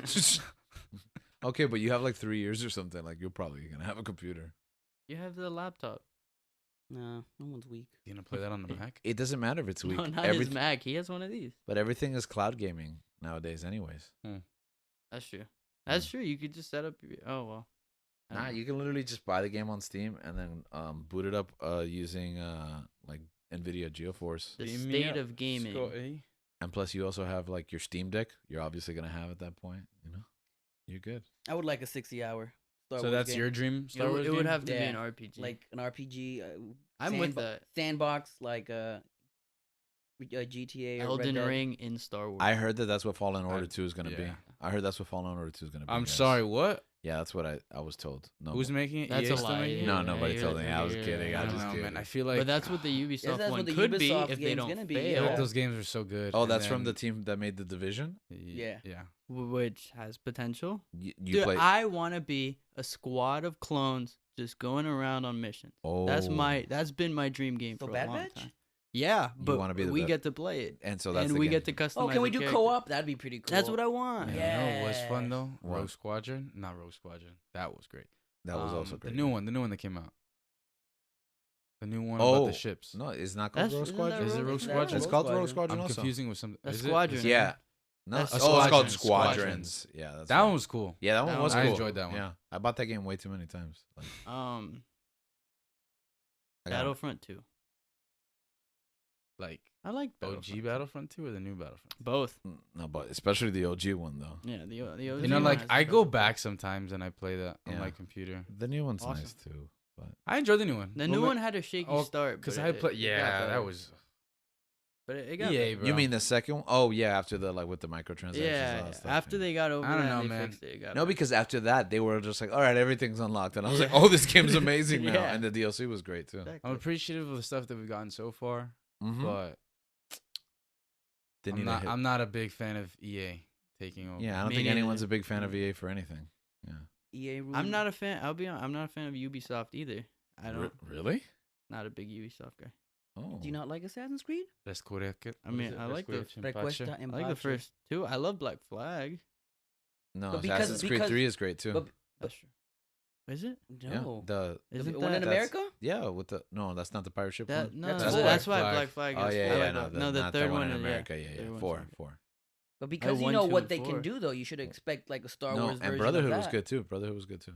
does. Okay, but you have like 3 years or something. Like you're probably gonna have a computer. You have the laptop. No, no one's weak. You gonna play that on the Mac? It doesn't matter if it's weak. No, not Everyth- his Mac. He has one of these. But everything is cloud gaming nowadays, anyways. That's true. That's true. You could just set up. Oh well. I don't Nah, know. you can literally just buy the game on Steam and then boot it up using like NVIDIA GeForce. The Beam me state up, of gaming. Scotty. And plus, you also have like your Steam Deck. You're obviously gonna have at that point. You know, you're good. I would like a 60-hour Star So Wars that's game. your dream Star It, Wars it would game? have to be Yeah, an RPG. like an RPG. I'm with that. Sandbox, like GTA or Elden Red Dead. Ring in Star Wars. I heard that that's what Fallen Order 2 is gonna be. yeah. I heard that's what Fallen Order 2 is gonna be. I'm guys. sorry. What? Yeah, that's what I was told. No, Who's making it? That's EA a still lie, making it? No, yeah, nobody yeah, told me. I was yeah, kidding. yeah, I I was don't just know, kidding. man. I feel like but that's what the Ubisoft that's one what the could be Ubisoft if they game's don't gonna be, I fail. heard yeah. those games are so good. Oh, and that's from the then- team that made the Division. Yeah. Yeah. Which has potential. You Dude, play. I want to be a squad of clones just going around on missions. oh, That's been my dream game So for Bad a long Batch? time. Yeah, but wanna be the we best. get to play it, and so that's and the we game. get to customize. Oh, can we the do character. co-op? That'd be pretty cool. That's what I want. Yeah. You know what was fun Yeah. though? What? Rogue Squadron? Not Rogue Squadron. That was great. That was also great. The new one that came out. The new one Oh, about the ships. No, it's not called That's- Rogue isn't that Squadron. Is it Rogue Rogue Squadron? It's called Rogue Squadron I'm also. confusing with some. That's is it? Squadron. Yeah. No, That's it's called Squadrons. Squadrons. Yeah, that's That right. one was cool. Yeah, that That one was one- cool. I enjoyed that one. Yeah, I bought that game way too many times. Like, I got- Battlefront 2. Like I like OG Battlefront. Battlefront 2 or the new Battlefront? Both. No, but especially the OG one though. Yeah, the OG You know, one like has I the go best. back sometimes and I play that on Yeah. my computer. The new one's Awesome. nice too. But I enjoy the new one. The new one had a shaky start because but I it- play. it got Yeah, better. that was But it got EA, better. bro. you mean the second one? Oh yeah, after the like with the microtransactions. and all Yeah, that stuff, after yeah. they got over I don't that, know, they man. fixed it. It got No, better. because after that they were just like, all right, everything's unlocked, and I was like, oh, this game's amazing now, Yeah. and the DLC was great too. Exactly. I'm appreciative of the stuff that we've gotten so far, Mm-hmm. but I'm not a big fan of EA taking over. Yeah, I don't Me think neither. anyone's a big fan of EA for anything. Yeah. EA ruined. I'm not a fan. I'll be honest. I'm not a fan of Ubisoft either. I don't. Really? Not a big Ubisoft guy. Oh. Do you not like Assassin's Creed? I mean, I like the Requesta I and like the Pace. first two. I love Black Flag. No, But because- Assassin's Creed because- 3 is great too. but- That's true. Is it? yeah. No. The Isn't the one in that that's- America? yeah with the no, that's not the pirate ship that? one. No, That's that's, four. that's why Flag. Black Flag. Oh is yeah, four. yeah, But no, the not third the one one in is- America. yeah, Yeah, third yeah, one's four, really good. four. But because you one, know two, what and they can four. do, though, you should expect like a Star No, Wars and version Brotherhood of was that. good too. Brotherhood was good too.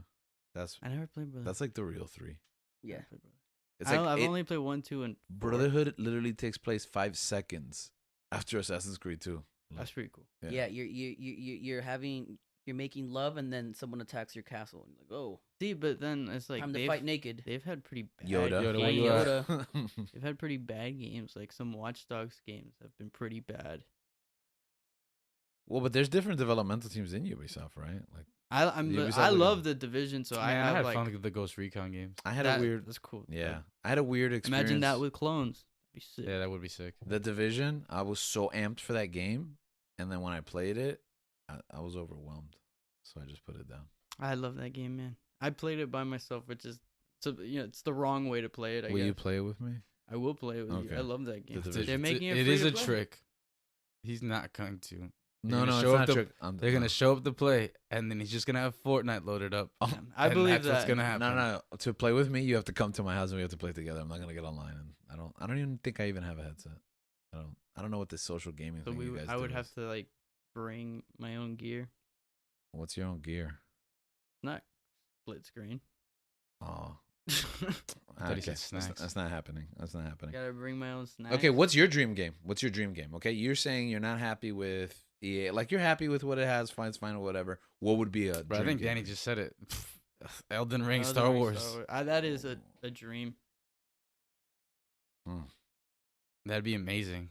That's I never played Brotherhood. that's like the real 3. Yeah. It's I've like only played 1, 2, and 4. Brotherhood literally takes place 5 seconds after Assassin's Creed 2. That's pretty cool. Yeah, you're making love, and then someone attacks your castle, and you're like, oh, See, but then it's like time to they've, fight naked. they've had pretty bad Yoda. Yoda, games. where you at? Yoda. They've had pretty bad games. Like some Watch Dogs games have been pretty bad. Well, but there's different developmental teams in Ubisoft, right? Like Ubisoft I would- love the Division, so I Man, I have had like fun with the Ghost Recon games. I had that, a weird, That's cool. yeah, I had a weird experience. Imagine that with clones. That'd be sick. Yeah, that would be sick. The Division. I was so amped for that game, and then when I played it, I was overwhelmed, so I just put it down. I love that game, man. I played it by myself, which is it's the wrong way to play it. I Will guess. you play it with me? I will play it with you. Okay. I love that game. The It's division. They're making it. it free is to a play. trick. He's not going to. No, gonna no, it's show up not the- trick. They're gonna show up to play, and then he's just gonna have Fortnite loaded up. I And believe that's that. what's gonna happen. No. To play with me, you have to come to my house and we have to play together. I'm not gonna get online, and I don't even think I even have a headset. I don't know what this social gaming So thing you guys I do would is. have to like bring my own gear, What's your own gear? not split screen. Oh, thought he said snacks. That's not happening. That's not happening. Gotta bring my own snacks. Okay, what's your dream game? What's your dream game? Okay, you're saying you're not happy with EA. Like you're happy with what it has, fine, it's fine, or whatever. What would be a? But I dream think game Danny for you? just said it. Elden Ring, Elden Star Ring, Wars. That is a dream. That'd be amazing.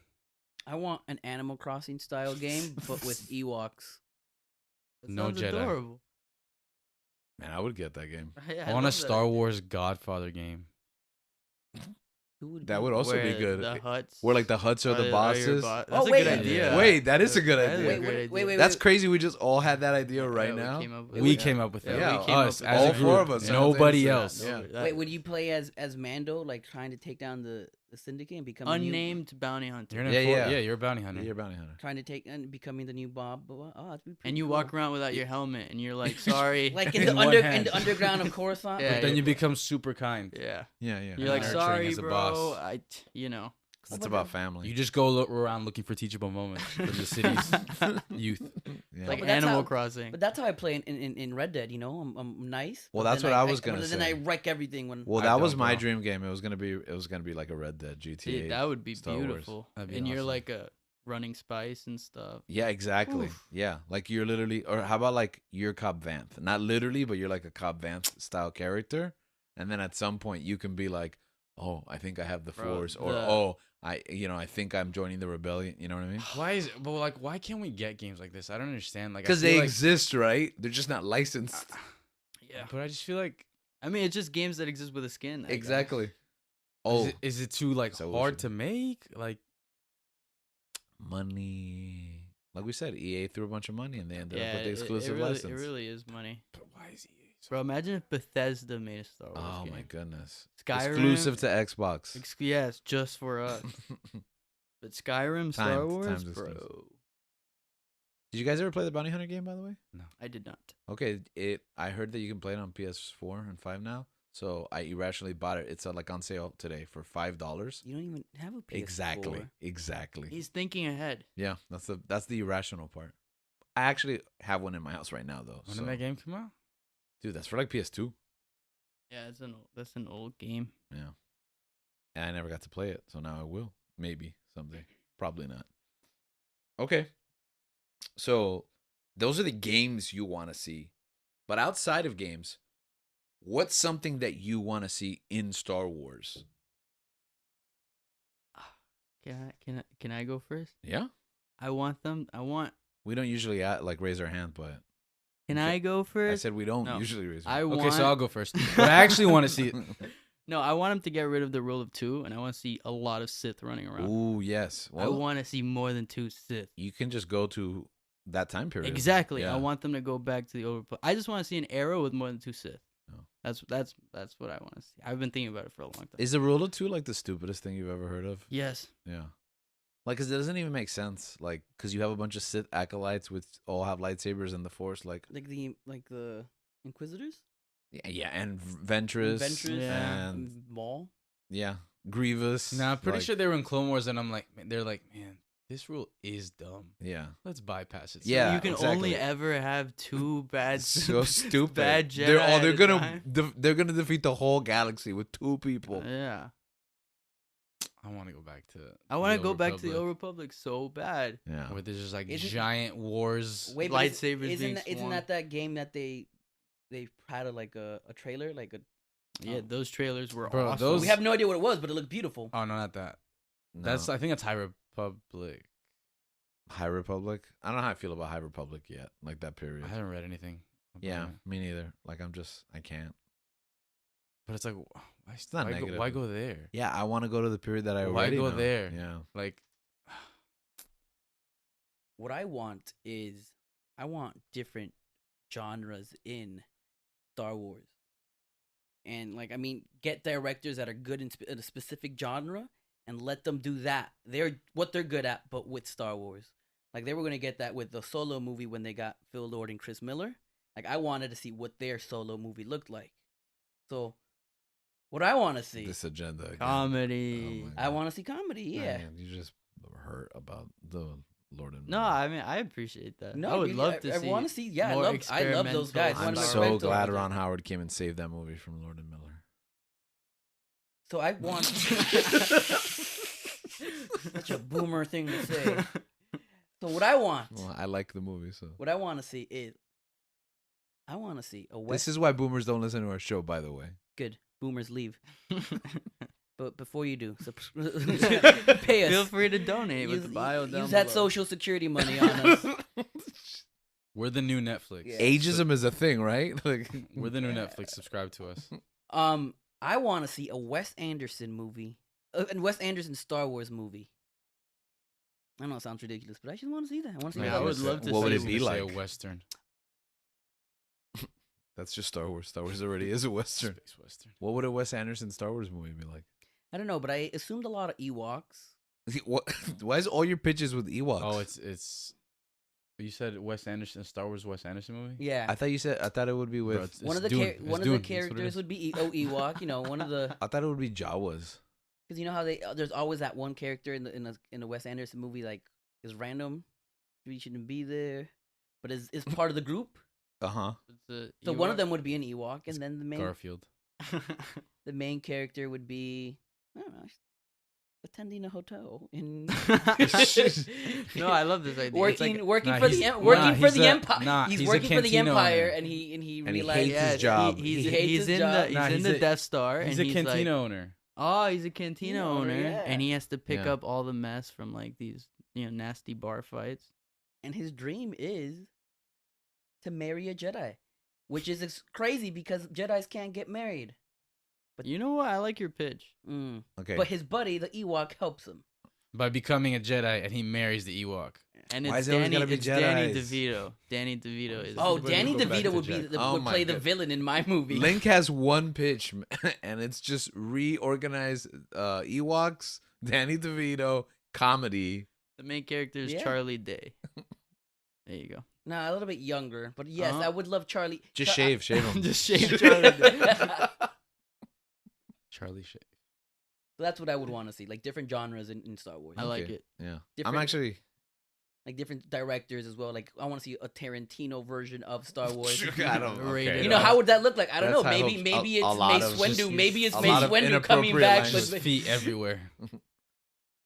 I want an Animal Crossing style game, but with Ewoks. That No sounds Jedi. adorable. Man, I would get that game. I want a Star Wars Godfather game. Who would That be- would also be Where good. The huts. Where like the huts are the bosses. That's Oh, a wait. good idea. Yeah. Wait, that is a good That is a idea. great Wait, idea. That's crazy. We just all had that idea right Yeah, now. We came up with We it. came up with it. Yeah, we came up us with as all a four group. of us. Nobody simultaneously. else. Yeah. Wait, would you play as Mando, like trying to take down the syndicate and become Unnamed bounty hunter. You're in a Yeah, yeah, yeah. you're a bounty hunter. You're a bounty hunter. trying to take and becoming the new Bob? Oh, that'd be pretty And you cool. walk around without your helmet, and you're like, sorry. like in In the one in hand. the underground of Coruscant. Yeah, But then you become super kind. yeah. Yeah, yeah. You're like, Nurturing sorry, as a bro. boss. You know. That's about family. You just go around looking for teachable moments for the city's youth. Yeah. Like but that's Animal how- Crossing. But that's how I play in Red Dead. You know, I'm nice. Well, but that's then what I was gonna but say. Then I wreck everything when. Well, I that was don't, my bro. dream game. It was gonna be like a Red Dead GTA. Dude, that would be Star Wars. beautiful. That'd be And you're awesome. like a running spice and stuff. Yeah, exactly. Oof. Yeah, like you're literally, or how about like you're Cobb Vanth? Not literally, but you're like a Cobb Vanth style character. And then at some point you can be like, oh, I think I have the Bro, Force, or the- oh, I think I'm joining the rebellion. You know what I mean? Why is it, but like why can't we get games like this? I don't understand. Like I Because feel they like, exist, right? They're just not licensed. Yeah. But I just feel like I mean, it's just games that exist with a skin. I guess. Exactly. is Oh, is it too like So we hard should- to make? Like money. Like we said, EA threw a bunch of money and they ended up Yeah, with the exclusive it license. really is money. but why is he so Bro, imagine if Bethesda made a Star Wars Oh game. my goodness! Skyrim- Exclusive to Xbox. Yes, just for us. But Skyrim, Star Timed- Wars, timed bro. exclusive. Did you guys ever play the Bounty Hunter game, by the way? I did not. Okay, I heard that you can play it on PS4 and 5 now. So I irrationally bought it. It's like on sale today for $5. You don't even have a PS4. Exactly. He's thinking ahead. Yeah, that's the irrational part. I actually have one in my house right now though. when so- did that game come out? Dude, that's for like PS2. Yeah, that's an old game. Yeah. And I never got to play it, so now I will. Maybe someday. Probably not. Okay. So those are the games you want to see. But outside of games, what's something that you want to see in Star Wars? Can I go first? Yeah. I want. We don't usually raise our hand, but Can Okay. I go I first? said we don't No. usually raise our I hand. want. Okay, so I'll go first. But I actually want to see it. No, I want him to get rid of the rule of 2, and I want to see a lot of Sith running around. Ooh, yes. I Well, want to see more than 2 Sith. you can just go to that time period. Exactly. Yeah. I want them to go back to the old. I just want to see an era with more than 2 Sith. Oh. That's what I want to see. I've been thinking about it for a long time. Is the rule of 2 like the stupidest thing you've ever heard of? Yes. Yeah. Like, cause it doesn't even make sense. Like, cause you have a bunch of Sith acolytes with all have lightsabers and the Force. Like, Like the Inquisitors. yeah, and Ventress, Ventress. Yeah. and Maul. yeah, Grievous. Nah, I'm pretty like, sure they were in Clone Wars, and I'm like, they're like, man, this rule is dumb. Yeah, Let's bypass it. Yeah, You can exactly. only ever have 2 bad. so stupid. Bad Jedi. They're at a gonna time. they're gonna defeat the whole galaxy with 2 people. Yeah. I want to go back to. I want the to go Old back to the Republic, Old Republic so bad. Yeah, where there's just like Isn't- giant wars. Wait, but Lightsabers Isn't being isn't swung. that game that they had a trailer like a. Yeah, Oh. those trailers were Bro, awesome. those- We have no idea what it was, but it looked beautiful. Oh no, not that. no. That's I think that's High Republic. High Republic. I don't know how I feel about High Republic yet. Like that period. I haven't read anything. about Yeah, it. me neither. Like I can't. but it's like, why, not why, go, negative. why go there? Yeah, I want to go to the period that I Why already go know. there? Yeah. Like, What I want is I want different genres in Star Wars. And like, I mean, get directors that are good in a specific genre and let them do that. They're what they're good at, but with Star Wars. Like they were gonna get that with the Solo movie when they got Phil Lord and Chris Miller. Like I wanted to see what their Solo movie looked like. So, what I want to see, This agenda. Again. Comedy. Oh my I God. want to see comedy. Yeah. Man, you just hurt about the Lord and No, Miller. I mean I appreciate that. No, I would love to I see. want to see. Yeah, more I love those guys. experimental I'm One of my so friends told glad me. Ron Howard came and saved that movie from Lord and Miller. So I want such a boomer thing to say. So what I want, Well, I like the movie, so. what I want to see is, I want to see a This West. is why boomers don't listen to our show, by the way. Good boomers leave. But before you do, pay us. Feel free to donate with Use, the bio down use that below. social security money on us. We're the new Netflix. Yeah. Ageism is a thing, right? Like, We're the new Netflix. Subscribe to us. I want to see a Wes Anderson movie, a Wes Anderson Star Wars movie. I know it sounds ridiculous, but I just want to see that. I want to see. Yeah, what I that would looks love like. to What see would it Say be like? a Western. That's just Star Wars. Star Wars already is a Western. Space Western. What would a Wes Anderson Star Wars movie be like? I don't know, but I assumed a lot of Ewoks. What? Why is all your pitches with Ewoks? Oh, it's. You said Wes Anderson, Star Wars Wes Anderson movie? Yeah. I thought you said. I thought it would be Bro, with. it's one of the Dune. It's one of Dune. the That's what it characters is. would be Ewok. You know, one of the I thought it would be Jawas. because you know how there's always that one character in a Wes Anderson movie like is random, he shouldn't be there, but is part of the group. Uh huh. So one of them would be an Ewok, and then Garfield. the main character would be I don't know, attending a hotel in No, I love this idea. It's working like, working Nah, for he's- the nah, working for he's the a- empire. nah, he's he's a working for the cantina empire, owner. and he And he realized hates his job. He's He hates he's his in job. the Nah, he's he's in the a- Death Star, He's and a he's cantina like, owner. oh, he's a cantina Cantina owner, owner, yeah. and he has to pick Yeah. up all the mess from like these nasty bar fights. and his dream is to marry a Jedi, which is crazy because Jedis can't get married. But you know what? I like your pitch. Okay. But his buddy, the Ewok, helps him. By becoming a Jedi, and he marries the Ewok. And Why it's is it always Danny, gotta be it's Danny Jedis? DeVito. Danny DeVito is. Oh, We're gonna Danny go back DeVito to would Jack. Oh would my play the God. villain in my movie. Link has one pitch, and it's just reorganize Ewoks, Danny DeVito, comedy. The main character is Yeah. Charlie Day. There you go. Nah, a little bit younger, but yes, Uh-huh. I would love Charlie. Just shave him. Just shave Charlie Day. Charlie Shea. So that's what I would want to see, like different genres in Star Wars. I like Okay. it. Yeah. I'm Different- actually. Like different directors as well. Like I want to see a Tarantino version of Star Wars. I don't. Rated Okay, You know, R. how would that look like? I don't That's know. high Maybe hopes. maybe A it's lot Mace of Windu. just- Maybe it's a Mace lot of Windu coming inappropriate back. language. Just feet everywhere.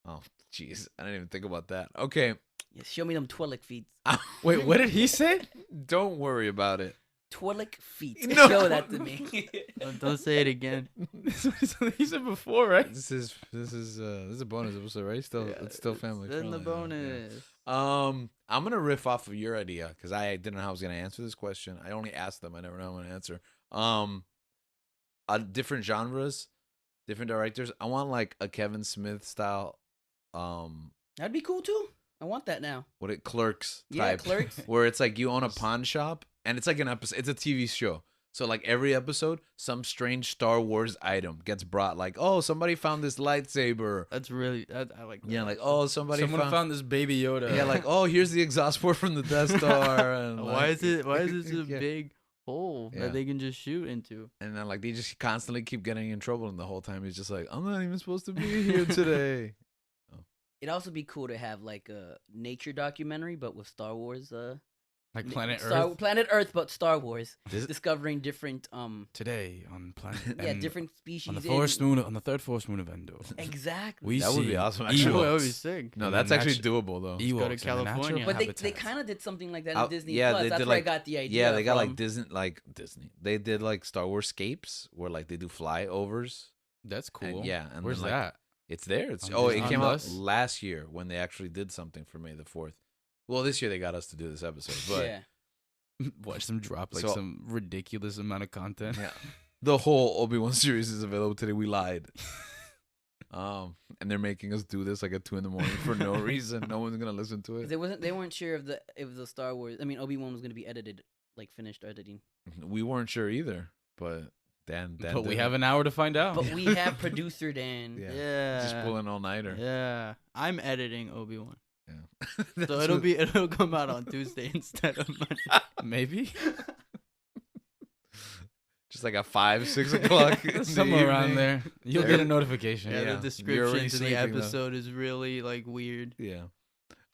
Oh, jeez. I didn't even think about that. Okay. Yeah, show me them Twi'lek feet. Wait, what did he say? Don't worry about it. Twi'lek feet. No. Show that to me. Don't say it again. He said before, right? This is a bonus episode, right? Still, it's still family. Then the friendly, yeah. bonus. I'm gonna riff off of your idea because I didn't know how I was gonna answer this question. I only asked them. I never know how I'm gonna answer. Different genres, different directors. I want like a Kevin Smith style. That'd be cool too. I want that now. What it Clerks Yeah, type, Clerks. where it's like you own a pawn shop and it's like an episode. It's a TV show. So like every episode, some strange Star Wars item gets brought. Like, oh, somebody found this lightsaber. That's really. I like that. Yeah, like oh, Someone somebody found this baby Yoda. Yeah, like oh, here's the exhaust port from the Death Star. And Why like- is it? Why is this a Yeah. big hole Yeah. that they can just shoot into? And then like they just constantly keep getting in trouble, and the whole time he's just like, I'm not even supposed to be here today. It'd also be cool to have like a nature documentary, but with Star Wars. like Planet Star- Earth. Planet Earth, but Star Wars. This- discovering different Today on Planet. yeah, and different species. on the in- forest moon, on the third forest moon of Endor. Exactly. We That would be see awesome, Oh, actually. that would be Ewoks. sick. No, And that's the actually natu- doable though. Ewoks go to in the natural California. But they habitats. kind of did something like that Oh, in Disney yeah, Plus. they That's did, where like- I got the idea. Yeah, they got from. like Disney. They did like Star Wars scapes where like they do flyovers. That's And, cool. yeah, and Where's then, like, that? It's there. It's On it Disney came out Plus? last year when they actually did something for May the 4th. Well, this year they got us to do this episode, but yeah. Watch them drop like So- some ridiculous amount of content. yeah, the whole Obi-Wan series is available today. We lied. And they're making us do this like at 2 a.m. for no reason. No one's gonna listen to 'Cause it. they weren't sure if the Star Wars. I mean, Obi-Wan was going to be edited, like finished editing. We weren't sure either, but Dan But we did have it. an hour to find out. But we have producer Dan. Yeah. Yeah. Just pulling all nighter. Yeah. I'm editing Obi-Wan. Yeah. So That's it'll come out on Tuesday instead of Monday. Maybe just like at 5, 6 o'clock. in the somewhere around evening. there. You'll Yeah. get a notification. Yeah, Yeah. the You're already description to the sleeping, though. episode is really like weird. Yeah.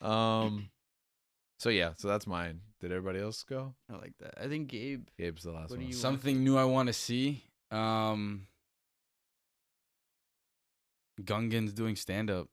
So yeah, so that's mine. Did everybody else go? I like that. I think Gabe. Gabe's the last What do one. you- Something new I want to see. Gungan's doing stand up.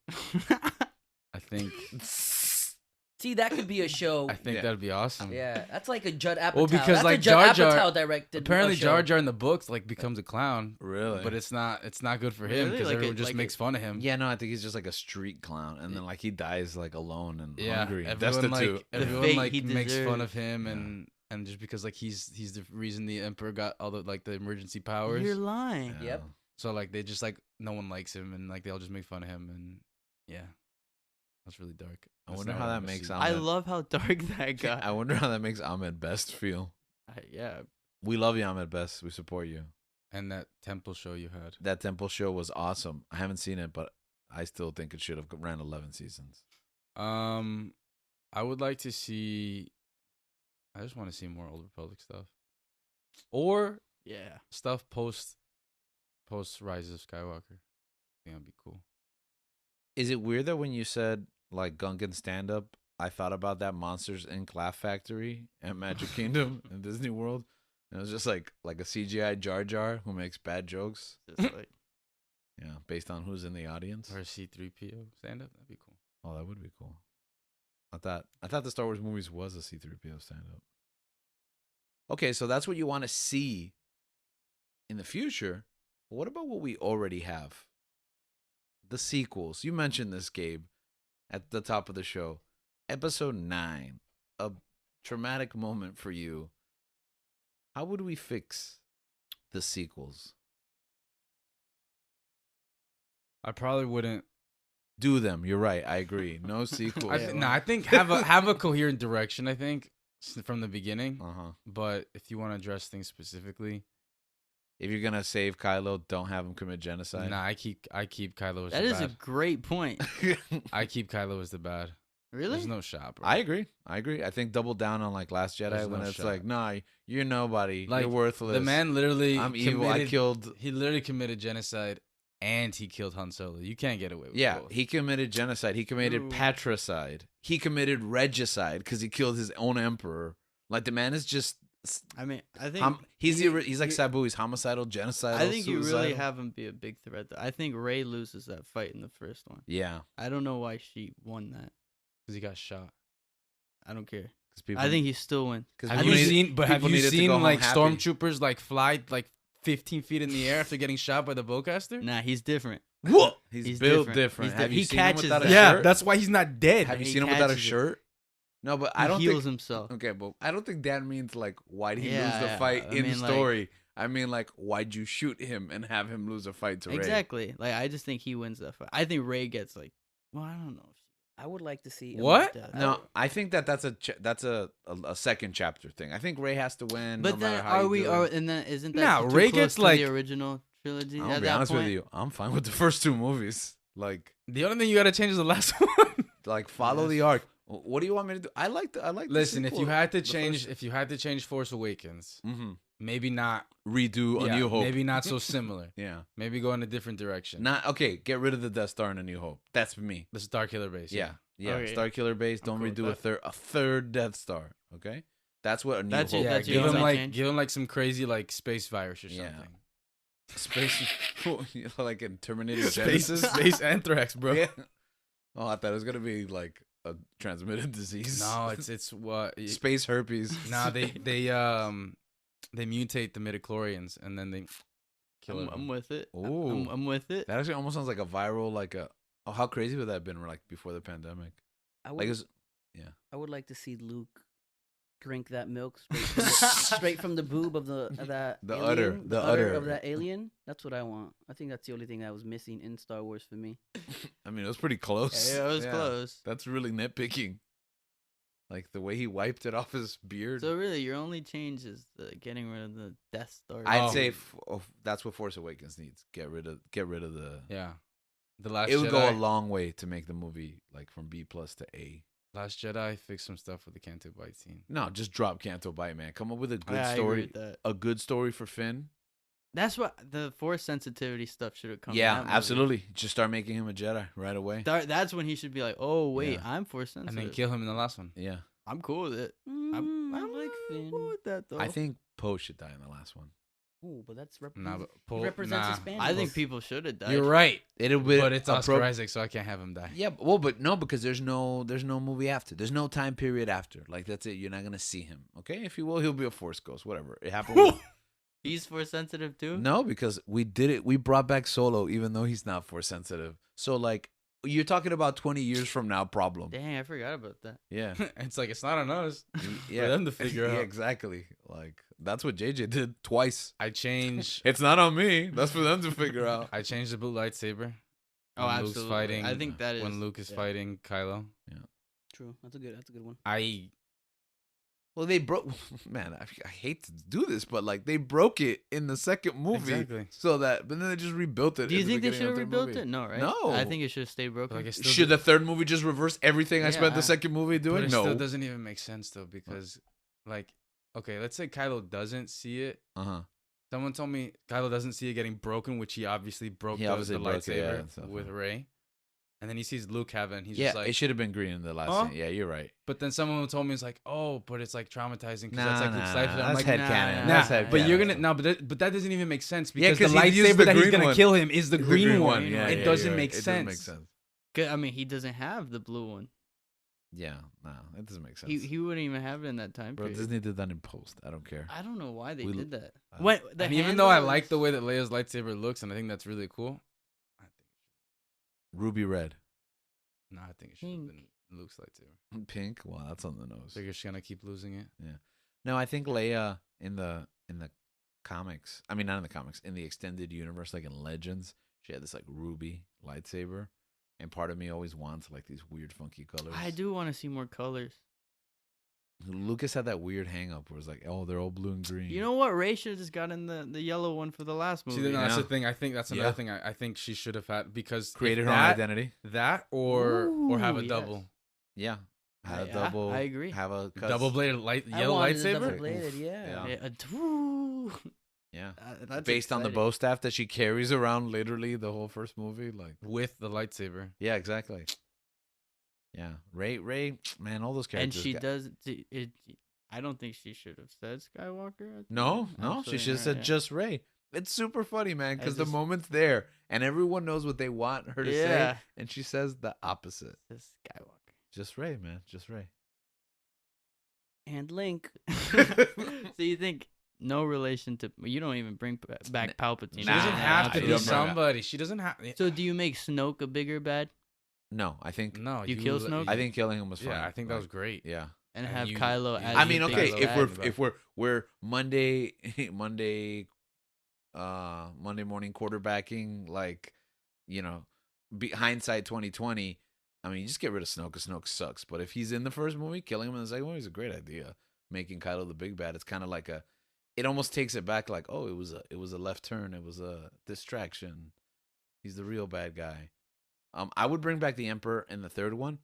I think See, that could be a show. Yeah. that'd be awesome. Yeah, that's like a Judd Apatow. Well, because, that's like, a Judd Jar Jar- Apatow directed. Apparently show. Jar Jar in the books like becomes a clown, Really? but it's not good for him Really? because Like everyone it- just like makes it- fun of him. Yeah, no, I think he's just like a street clown, and then like he dies like alone and Yeah, hungry, and everyone destitute. like The everyone fate like he makes fun of deserves. him, Yeah. and just because like he's the reason the emperor got all the like the emergency powers. You're lying. Yeah. Yep. So like they just like no one likes him, and like they all just make fun of him, and yeah, that's really dark. I That's wonder not how what that wanna makes see. Ahmed. I love how dark that got. I wonder how that makes Ahmed Best feel. Yeah. We love you, Ahmed Best. We support you. And that temple show you had. That Temple show was awesome. I haven't seen it, but I still think it should have ran 11 seasons. I would like to see. I just want to see more Old Republic stuff, or Yeah. stuff post Rise of Skywalker. I think that'd be cool. Is it weird that when you said like Gungan stand up, I thought about that Monsters Inc. Laugh Factory at Magic Kingdom in Disney World? And it was just like a CGI Jar Jar who makes bad jokes. Just like Yeah, based on who's in the audience. Or a C-3PO stand up. That'd be cool. Oh, that would be cool. I thought the Star Wars movies was a C-3PO stand up. Okay, so that's what you want to see in the future. But what about what we already have? The sequels. You mentioned this, Gabe, at the top of the show. Episode 9, a traumatic moment for you. How would we fix the sequels? I probably wouldn't. Do them. You're right. I agree. No sequels. I think have a coherent direction. I think from the beginning. Uh-huh. But if you want to address things specifically, If you're gonna save Kylo, don't have him commit genocide. nah, I keep Kylo as that the is a bad. great point. I keep Kylo as the bad. Really? There's no shot, bro. I agree. I think double down on like Last Jedi There's when no it's shot. like, nah, you're nobody. Like, you're worthless. The man literally I'm evil. I killed. He literally committed genocide, and he killed Han Solo. You can't get away with Yeah, both. he committed genocide. He committed Ooh. patricide. He committed regicide because he killed his own emperor. Like the man is just. I mean, I think He's you- he's like you- Sabu. He's homicidal, genocidal. I think you really suicidal. have him be a big threat. I think Rey loses that fight in the first one. Yeah, I don't know why she won that. because he got shot. I don't care. because people. I think he still wins. because Have people you need- seen? But have people you needed to seen go home like happy. stormtroopers like fly like 15 feet in the air after getting shot by the bowcaster? Nah, he's different. What? He's, He's built different. different. He's Have di- you he seen him catches without a that. Yeah, shirt? that's why he's not dead. Have you He seen him without a catches it. shirt? No, but He I don't heals think. himself. Okay, but I don't think that means like why'd he lose Yeah, the yeah. fight I in the mean, like- story. I mean, like why'd you shoot him and have him lose a fight to Rey? Exactly. Like I just think he wins that fight. I think Rey gets like. Well, I don't know. I would like to see What? Death. No, I think that's a second chapter thing. I think Ray has to win. But no then matter how are you we? do Are it. and then isn't that Nah, too Rey close gets, to like- the original trilogy? I'll at be that honest point? with you. I'm fine with the first two movies. Like The only thing you gotta change is the last one. follow Yes. the arc. What do you want me to do? I like the Listen, if you sequel, had to the change, first- if you had to change Force Awakens, Mhm. maybe not. redo yeah, A New Hope. Maybe not so similar. Yeah. Maybe go in a different direction. Not okay. Get rid of the Death Star in A New Hope. That's me. the Starkiller base. Yeah. Yeah. Okay. Star Killer base. I'm Don't cool with redo that. a third Death Star. Okay. That's what A New That's Hope. it, Yeah, that's give your him design like change? give him like some crazy like space virus or Yeah. something. Space. like in Terminator Space, Genesis. space anthrax, bro. Yeah. Oh, I thought it was gonna be like a transmitted disease. No, it's what. space herpes. Nah, they mutate the midichlorians and then they kill I'm them. with it. Ooh. I'm with it. That actually almost sounds like a viral, like a. Oh, how crazy would that have been? Like before the pandemic. I Like, would, it's, I would like to see Luke drink that milk straight from the boob of that The alien, udder, the udder udder. of that alien. That's what I want. I think that's the only thing that was missing in Star Wars for me. I mean, it was pretty close. Yeah, it was close. That's really nitpicking. Like the way he wiped it off his beard. So really, your only change is the getting rid of the Death Star. I'd say that's what Force Awakens needs. Get rid of the. Yeah. The Last It would go a Jedi. long way to make the movie like from B+ to A. Last Jedi fixed some stuff with the Canto Bite scene. No, just drop Canto Bite, man. Come up with a good I agree story. with that. A good story for Finn. That's what the Force sensitivity stuff should have come. in Yeah, that movie. absolutely. Just start making him a Jedi right away. That's when he should be like, "Oh wait, Yeah. I'm Force And sensitive. then kill him in the last one. Yeah, I'm cool with it. I like I'm Finn. cool with that though. I think Poe should die in the last one. Ooh, but that's Nah, but he Poe- represents nah. Hispanic. I think people should have died. You're right. It'll be, But it's Oscar Isaac, so I can't have him die. Yeah, but no, because there's no movie after. There's no time period after. Like that's it. You're not gonna see him. Okay, if you will, he'll be a Force ghost. Whatever. It happened. with- He's Force sensitive too. No, because we did it. We brought back Solo, even though he's not Force sensitive. So like, you're talking about 20 years from now problem. Dang, I forgot about that. Yeah. It's like it's not on us. Yeah. them to figure Yeah, out. exactly. Like that's what JJ did twice. I change. It's not on me. That's for them to figure out. I changed the blue lightsaber. Oh, when Luke's absolutely. fighting. I think that is when Luke is yeah. fighting Kylo. True. That's a good one. Well, they broke. Man, I hate to do this, but like they broke it in the second movie, Exactly. so that. But then they just rebuilt it. Do you in the think they beginning should of have the rebuilt movie. it? No, right? No. I think it should have stayed broken. Like, I still Should the third movie just reverse everything I spent Yeah. the second movie But doing? it No. still doesn't even make sense though, because like, okay, let's say Kylo doesn't see it. Uh-huh. Someone told me Kylo doesn't see it getting broken, which he obviously broke He the obviously broke it, yeah, lightsaber and stuff, with yeah. Rey. And then he sees Luke have it, and he's Yeah, just like, it should have been green in the last Huh? scene. Yeah, you're right. but then someone told me it's like, oh, but it's like traumatizing because Nah, that's like nah, Luke's life. I'm that's like, headcanon. nah, That's but you're headcanon. gonna no, but that doesn't even make sense Yeah, because 'cause the he used lightsaber the that he's green gonna one. kill him is the It's green one. Yeah, it yeah, doesn't you're make right. It sense. doesn't make sense. 'Cause, I mean, he doesn't have the blue one. Yeah, no, it doesn't make sense. He wouldn't even have it in that time Bro, period. Disney did that in post. I don't care. I don't know why they We- did that. uh, When the And even though I handle like is- the way that Leia's lightsaber looks, and I think that's really cool, I think Ruby red, I think it should have Pink. been Luke's lightsaber. pink. Wow, that's on the nose. Figure she's gonna keep losing it. No, I think Leia in the comics. I mean, not in the comics. In the extended universe, like in Legends, she had this like ruby lightsaber, and part of me always wants like these weird, funky colors. I do want to see more colors. Lucas had that weird hang up where it's like, oh, they're all blue and green. You know what? Ray should have just gotten the yellow one for the last movie. See, that's the Yeah. thing. I think that's Yeah. another thing. I think she should have had because created if her own that, identity. That or have a Ooh, double, Yeah, had a Yeah, double. I agree. Have a double bladed light I yellow wanted a lightsaber. double-bladed, yeah. Yeah. Ooh. Yeah, That's based on the exciting. bow staff that she carries around literally the whole first movie. Like, With the lightsaber. yeah, exactly. Yeah, Ray, man, all those And characters. she got- does it. I don't think she should have said Skywalker. No, I'm no, she saying should have right, said yeah. just Ray. It's super funny, man, I because the just- moment's there and everyone knows what they want her to Yeah. say, and she says the opposite. Just Skywalker. Just Ray, man, just Ray. And Link. So you think no relation to you don't even bring back Palpatine? She Nah, doesn't have to I be don't know. somebody. She doesn't have. So do you make Snoke a bigger bad No, I think No, You kill Snoke? I think killing him was fine. Yeah, I think that like, was great. Yeah. and And have you- Kylo you- as I the mean, big okay, bad? if we're Monday morning quarterbacking, like, you know, hindsight 2020. I mean, you just get rid of Snoke because Snoke sucks. But if he's in the first movie, killing him in the second movie is a great idea. Making Kylo the big bad, it's kind of like it almost takes it back. Like, oh, it was a left turn. It was a distraction. He's the real bad guy. I would bring back the Emperor in the third one,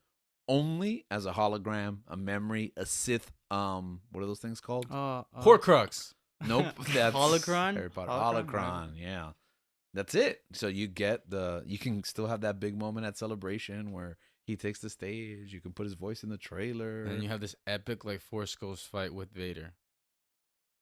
only as a hologram, a memory, a Sith. What are those things called? Horcrux. Nope. That's Holocron? Harry Potter. Holocron? Holocron. Yeah. That's it. So you can still have that big moment at Celebration where he takes the stage. You can put his voice in the trailer. And then you have this epic like Force Ghost fight with Vader.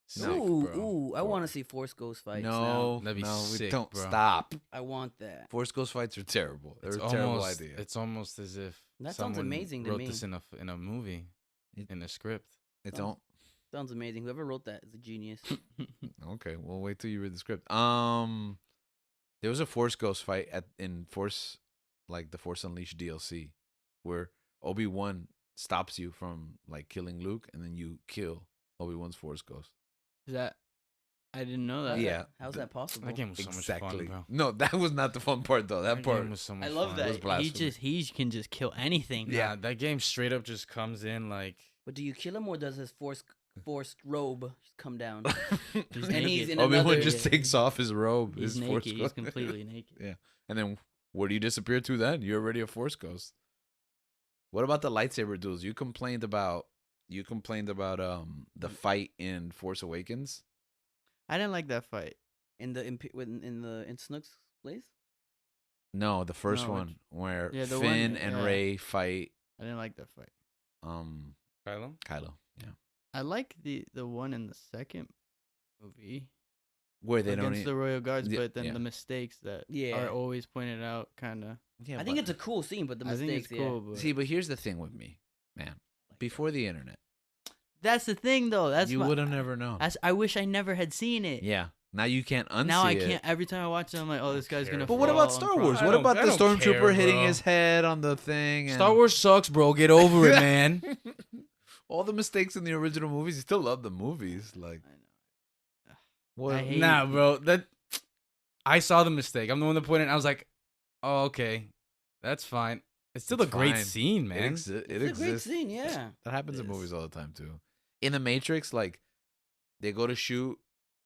Sick, Ooh, bro. ooh, I want to see Force Ghost fights. no, That'd be no, we sick, don't bro. stop. I want that. Force Ghost fights are terrible. They're It's a terrible almost, idea. It's almost as if That sounds someone amazing to wrote me. this in a movie, in a script. It don't. Sounds amazing. Whoever wrote that is a genius. Okay, well, wait till you read the script. There was a Force Ghost fight in Force, like the Force Unleashed DLC, where Obi-Wan stops you from like killing Luke, and then you kill Obi-Wan's Force Ghost. Is that? I didn't know that. Yeah. How's that possible? That game was so much Exactly. fun, bro. No, that was not the fun part though. That part. game was so much I love fun. It was that blasphemy. he can just kill anything. Yeah, that game straight up just comes in like But do you kill him or does his forced robe come down? He's And he's naked. in Obi-Wan another. just takes off his robe. He's his force naked. He's ghost. completely naked. Yeah. And then where do you disappear to then? You're already a force ghost. What about the lightsaber duels? You complained about the fight in Force Awakens. I didn't like that fight. in Snook's place. No, the first No, one where Yeah, the Finn one- and yeah. Rey fight I didn't like that fight. Kylo? Kylo. Yeah. I like the one in the second movie Where they don't against the Royal Guards, Yeah, but then yeah. the mistakes that Yeah. are always pointed out, kind of. Yeah, I think it's a cool scene, but the I mistakes. think it's cool, but See, but here's the thing with me, man. Before the internet, that's the thing, though. That's you my- would have never known. I wish I never had seen it. Yeah. Now you can't unsee Now I it. can't. Every time I watch it, I'm like, oh, this guy's care, gonna. But what about fall Star and Wars? fall. What about I the don't stormtrooper care, hitting bro. his head on the thing? And Star Wars sucks, bro. Get over it, man. All the mistakes in the original movies, you still love the movies. Like, I know. what? I hate- Nah, bro. I saw the mistake. I'm the one that pointed. I was like, oh, okay, that's fine. It's still It's a great fine. scene, It, man. it It's a great exists. scene, yeah. That happens in Yes. movies all the time too. In the Matrix, like they go to shoot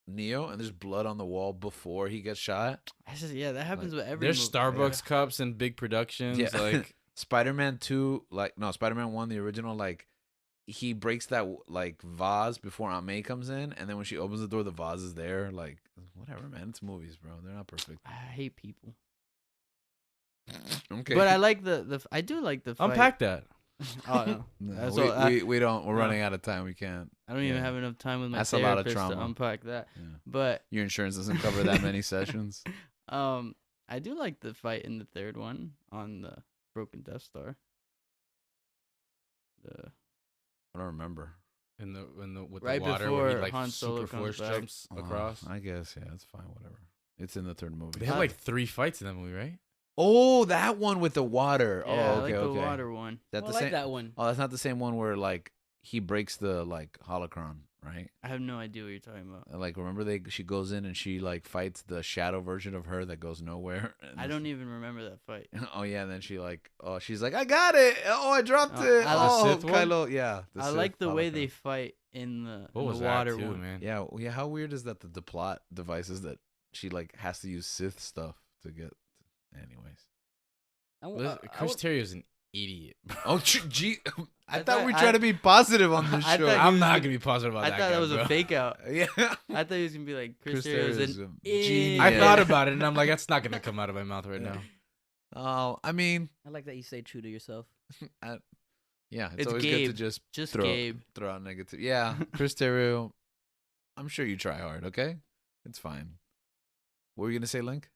Neo, and there's blood on the wall before he gets shot. That's just, yeah, that happens with every. There's movie. Starbucks cups and big productions. Yeah. Like, Spider-Man 2, Spider-Man 1, the original, like he breaks that like vase before Aunt May comes in, and then when she opens the door, the vase is there. Like, whatever, man. It's movies, bro. They're not perfect. I hate people, Okay, but I like the. I do like the fight. unpack that. Oh no, No, That's we, all- I- we don't. We're no. running out of time. We can't. I don't even Yeah. have enough time with my That's a lot of therapist to trauma. unpack that. Yeah. But Your insurance doesn't cover that many sessions. I do like the fight in the third one on the broken Death Star. The I don't remember. With Right the water where he before like Han Solo super force comes back. jumps across. I guess, yeah, it's fine. Whatever. It's in the third movie. They have like 3 fights in that movie, right? Oh, that one with the water. yeah, Oh, I okay, like the okay. water one. That I the like same? that one. Oh, that's not the same one where like he breaks the like holocron, right? I have no idea what you're talking about. Like, remember she goes in and she like fights the shadow version of her that goes nowhere. And I don't even remember that fight. Oh yeah, and then she's like, I got it. Oh, I dropped Oh, it. I like- Oh, The Sith one? Kylo. Yeah, the I Sith like the way holocron. they fight in the, What in was the that water too, one. man? Yeah, yeah. How weird is that? The plot devices that she like has to use Sith stuff to get. Anyways. Chris Terrier's an idiot. Oh, gee. I I thought we were thought- trying to be positive on this I show. thought- I'm not gonna be positive about I that. thought guy, that was bro. a fake out. Yeah. I thought he was gonna be like Chris Terrier Terrio is is an a genius. I idiot. thought about it and I'm like, that's not gonna come out of my mouth right Yeah. now. Oh, I mean, I like that you say true to yourself. yeah, it's It's always good Gabe. to just Just throw Gabe. throw out negative. Yeah, Chris Terrio. I'm sure you try hard. Okay, it's fine. What were you gonna say, Link?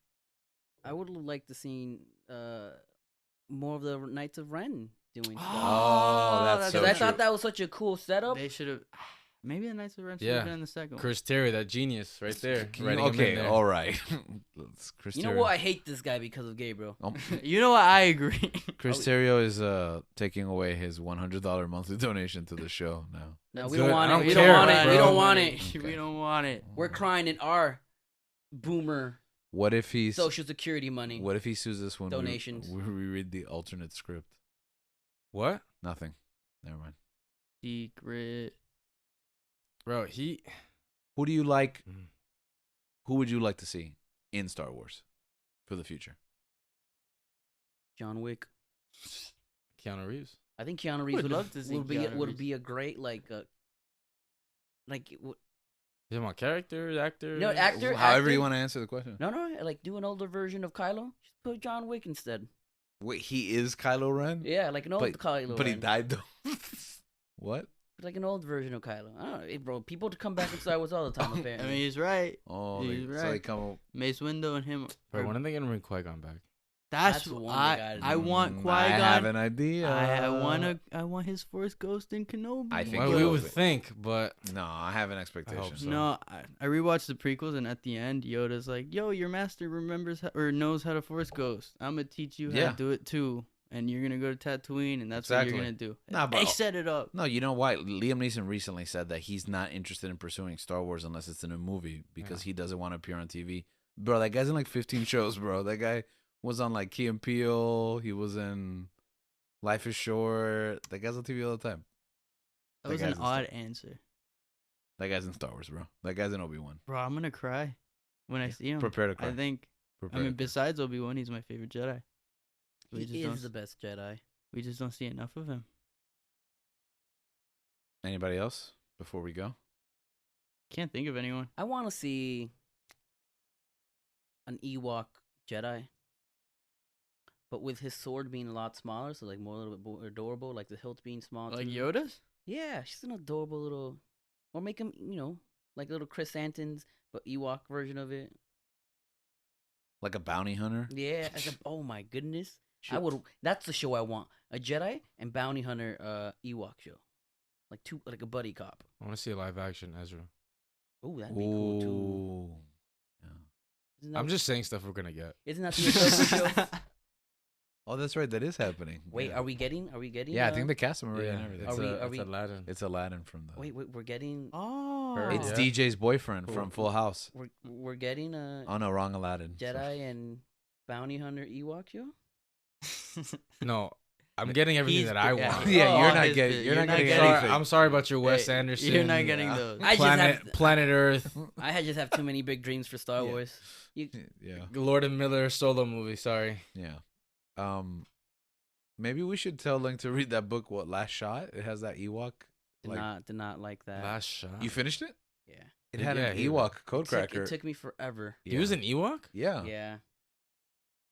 I would like to see more of the Knights of Ren doing stuff. Oh, that's so Because I true. thought that was such a cool setup. They should have. Maybe the Knights of Ren should Yeah. have been in the second one. Chris Terrier, that genius right there. Can you- writing him in okay, there. all right. Chris You know Terrio. what? I hate this guy because of Gabriel. Oh, You know what? I agree. Chris Terrio is taking away his $100 monthly donation to the show now. No, That's we don't good. want I it. don't We care, don't want it. We bro. don't want it. Okay. We don't want it. We're crying in our boomer What if he's Social Security money. What if he sues us when Donations. we reread the alternate script? What? Nothing. Never mind. Secret. Bro, he Who do you like? Mm. Who would you like to see in Star Wars for the future? John Wick. Keanu Reeves. I think Keanu Reeves Would would, love to see would be Keanu would Reeves. be a great like You want character, actor? No, actor. However actor. you want to answer the question. No, like do an older version of Kylo. Just put John Wick instead. Wait, he is Kylo Ren? Yeah, like an old Kylo. But he Ren. died though. What? Like an old version of Kylo. I don't know, bro. People to come back in Star Wars all the time. I Apparently. mean, he's right. Oh, He's so they right. come up. Mace Windu and him. Bro, when are they gonna bring Qui-Gon back? That's That's what one they gotta I do. want Qui I have Gon. an idea. I want his Force Ghost in Kenobi. I think Well, he we will would be. think, but No, I have an expectation. so. No, I rewatched the prequels, and at the end, Yoda's like, "Yo, your master remembers or knows how to Force Ghost. I'm gonna teach you how Yeah. to do it too, and you're gonna go to Tatooine, and that's what Exactly. you're gonna do." Nah, They but- set it up. No, you know why? Liam Neeson recently said that he's not interested in pursuing Star Wars unless it's in a movie because he doesn't want to appear on TV. Bro, that guy's in like 15 shows, bro. That guy was on like Key and Peele. He was in Life is Short. That guy's on TV all the time. That That was guy's an in Star- odd answer. That guy's in Star Wars, bro. That guy's in Obi-Wan. Bro, I'm gonna cry when I see him. Prepare to cry. I think. Prepare I mean, to cry. besides Obi-Wan, he's my favorite Jedi. We just He don't. is the best Jedi. We just don't see enough of him. Anybody else before we go? Can't think of anyone. I want to see an Ewok Jedi, but with his sword being a lot smaller, so like more a little bit more adorable, like the hilt being small. Like too. Yoda's? Yeah, she's an adorable little, or make him, like little Chris Antons, but Ewok version of it. Like a bounty hunter? Yeah, oh my goodness, I would. That's the show I want: a Jedi and bounty hunter, Ewok show, like a buddy cop. I want to see a live action Ezra. Oh, that'd be cool too. Ooh. Yeah. Isn't that, I'm just saying stuff we're gonna get. Isn't that the Ahsoka show? Oh, that's right. That is happening. Wait, yeah. are we getting? Yeah, I think they cast him already Yeah, and everything. it's, Are we- a, are it's we- Aladdin. It's Aladdin from the. Wait, we're getting. Oh. It's Yeah. DJ's boyfriend Cool. from Full House. We're getting a Oh no, wrong Aladdin. Sorry. Jedi and bounty hunter Ewok show. No, I'm getting everything He's that I yeah. want. Yeah, Oh, you're not his getting. bit. You're not getting Sorry, anything. I'm sorry about your Wes Hey, Anderson. you're not getting those. I just Planet, have- Planet Earth, I just have too many big dreams for Star Yeah. Wars. Yeah, Lord and Miller solo movie. Sorry. yeah. Maybe we should tell Link to read that book. What, Last Shot? It has that Ewok. Did not like that. Last shot. You finished it? Yeah. It had an Yeah, Ewok code It took, cracker. it took me forever. He was an Ewok. Yeah. Yeah.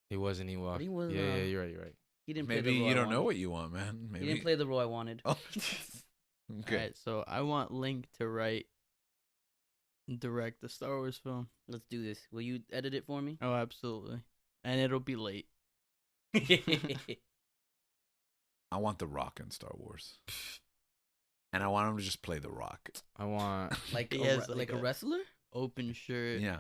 He was an Ewok. But he was, yeah, you're right. You're right. He didn't play Maybe the role you I don't know wanted. what you want, man. Maybe. He didn't play the role I wanted. Oh. Okay. Alright, so I want Link to write and direct the Star Wars film. Let's do this. Will you edit it for me? Oh, absolutely. And it'll be late. I want The Rock in Star Wars, and I want him to just play The Rock. I want. like He a, has like like a a- wrestler? Open shirt. Yeah,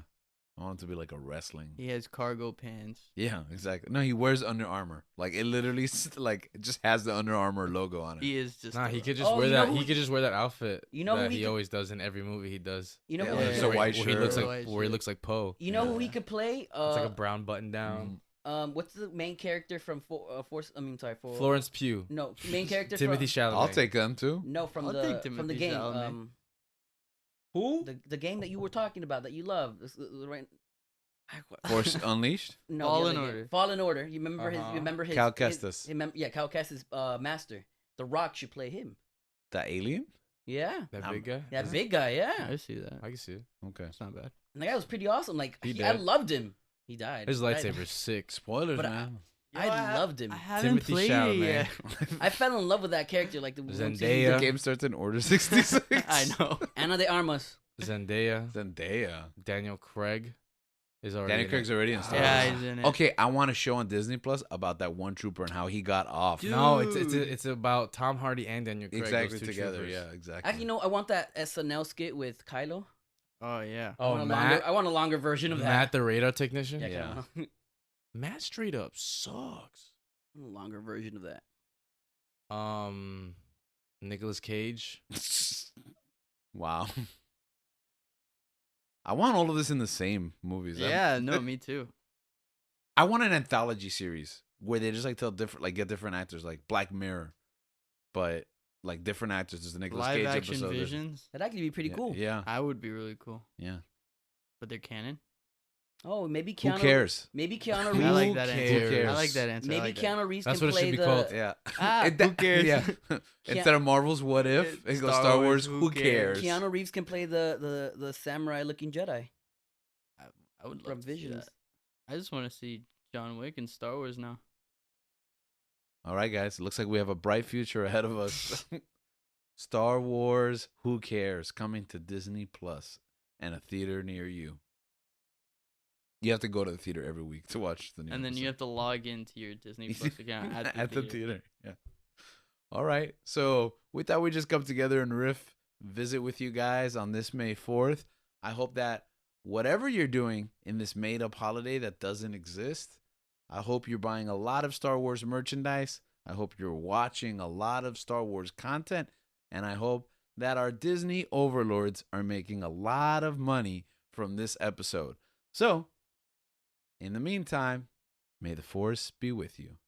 I want him to be like a wrestling. He has cargo pants. Yeah, exactly. No, he wears Under Armour. Like it literally, it just has the Under Armour logo on it. He is just. Nah, a he rock. could just Oh, wear you know that. who He we- could just wear that outfit. You know who that we he could- always does in every movie he does. You know Yeah, who yeah, we yeah. could, a white Where he shirt. looks The like white where he shirt. looks like Poe. you know who he Yeah. could play? It's like a brown button down. What's the main character from Force? I mean, sorry, for Florence Pugh. No, main character Timothy from Chalamet. I'll take them too. no from I'll the take from the Timothée game. Chalamet. Who? The game that you were talking about that you love. Right. Force Unleashed. No, Fallen the other game. Order. Fallen Order. You remember his? Uh-huh. You remember his? Cal his- Kestis. yeah, Cal Kestis, master. The Rock should play him. The alien. Yeah, That I'm- big guy. that big guy. Yeah, I see that. I can see it. Okay. It's not bad. and the guy was pretty awesome. Like He I dead. loved him. He died. His but lightsaber's sick. Spoilers, But man. I loved him. I haven't Timothy played Chalamet. it yet. I fell in love with that character. Like the Zendaya. The game starts in Order 66. I know. Ana de Armas. Zendaya. Zendaya. Daniel Craig is already. Danny in Craig's it. already in Star Yeah, Wars. he's in it. Okay, I want a show on Disney Plus about that one trooper and how he got off. No, it's Dude. it's about Tom Hardy and Daniel Craig. Exactly those two together. troopers. Yeah, exactly. Actually, no, I want that SNL skit with Kylo. Oh yeah. I Oh, want a Matt. longer, I want a longer version of Matt, that. the radar technician. Yeah. kinda- Matt straight up sucks. a longer version of that. Nicolas Cage. Wow. I want all of this in the same movies. Yeah, no, me too. I want an anthology series where they just like tell different, like get different actors, like Black Mirror, but like different actors. There's a Nicolas Live Cage action episode. there's- visions. That'd actually be pretty yeah, cool. Yeah, I would be really cool. yeah. But they're canon. Oh, maybe Who Keanu. cares? Maybe Keanu Who Reeves. I like that cares? answer. I like that answer. I Maybe like that. Keanu Reeves That's can what it play should be the. called. Yeah. Ah, And who cares? Yeah. Instead of Marvel's What If, it goes Star Wars. Who cares? Keanu Reeves can play the samurai looking Jedi. I would From love to see Visions. that. I just want to see John Wick in Star Wars now. All right, guys. It looks like we have a bright future ahead of us. Star Wars. Who cares? Coming to Disney Plus and a theater near you. You have to go to the theater every week to watch the new. And then you episode. have to log into your Disney Plus account at the theater. Yeah. All right. So we thought we'd just come together and riff, visit with you guys on this May 4th. I hope that whatever you're doing in this made up holiday that doesn't exist, I hope you're buying a lot of Star Wars merchandise. I hope you're watching a lot of Star Wars content. And I hope that our Disney overlords are making a lot of money from this episode. So, in the meantime, may the Force be with you.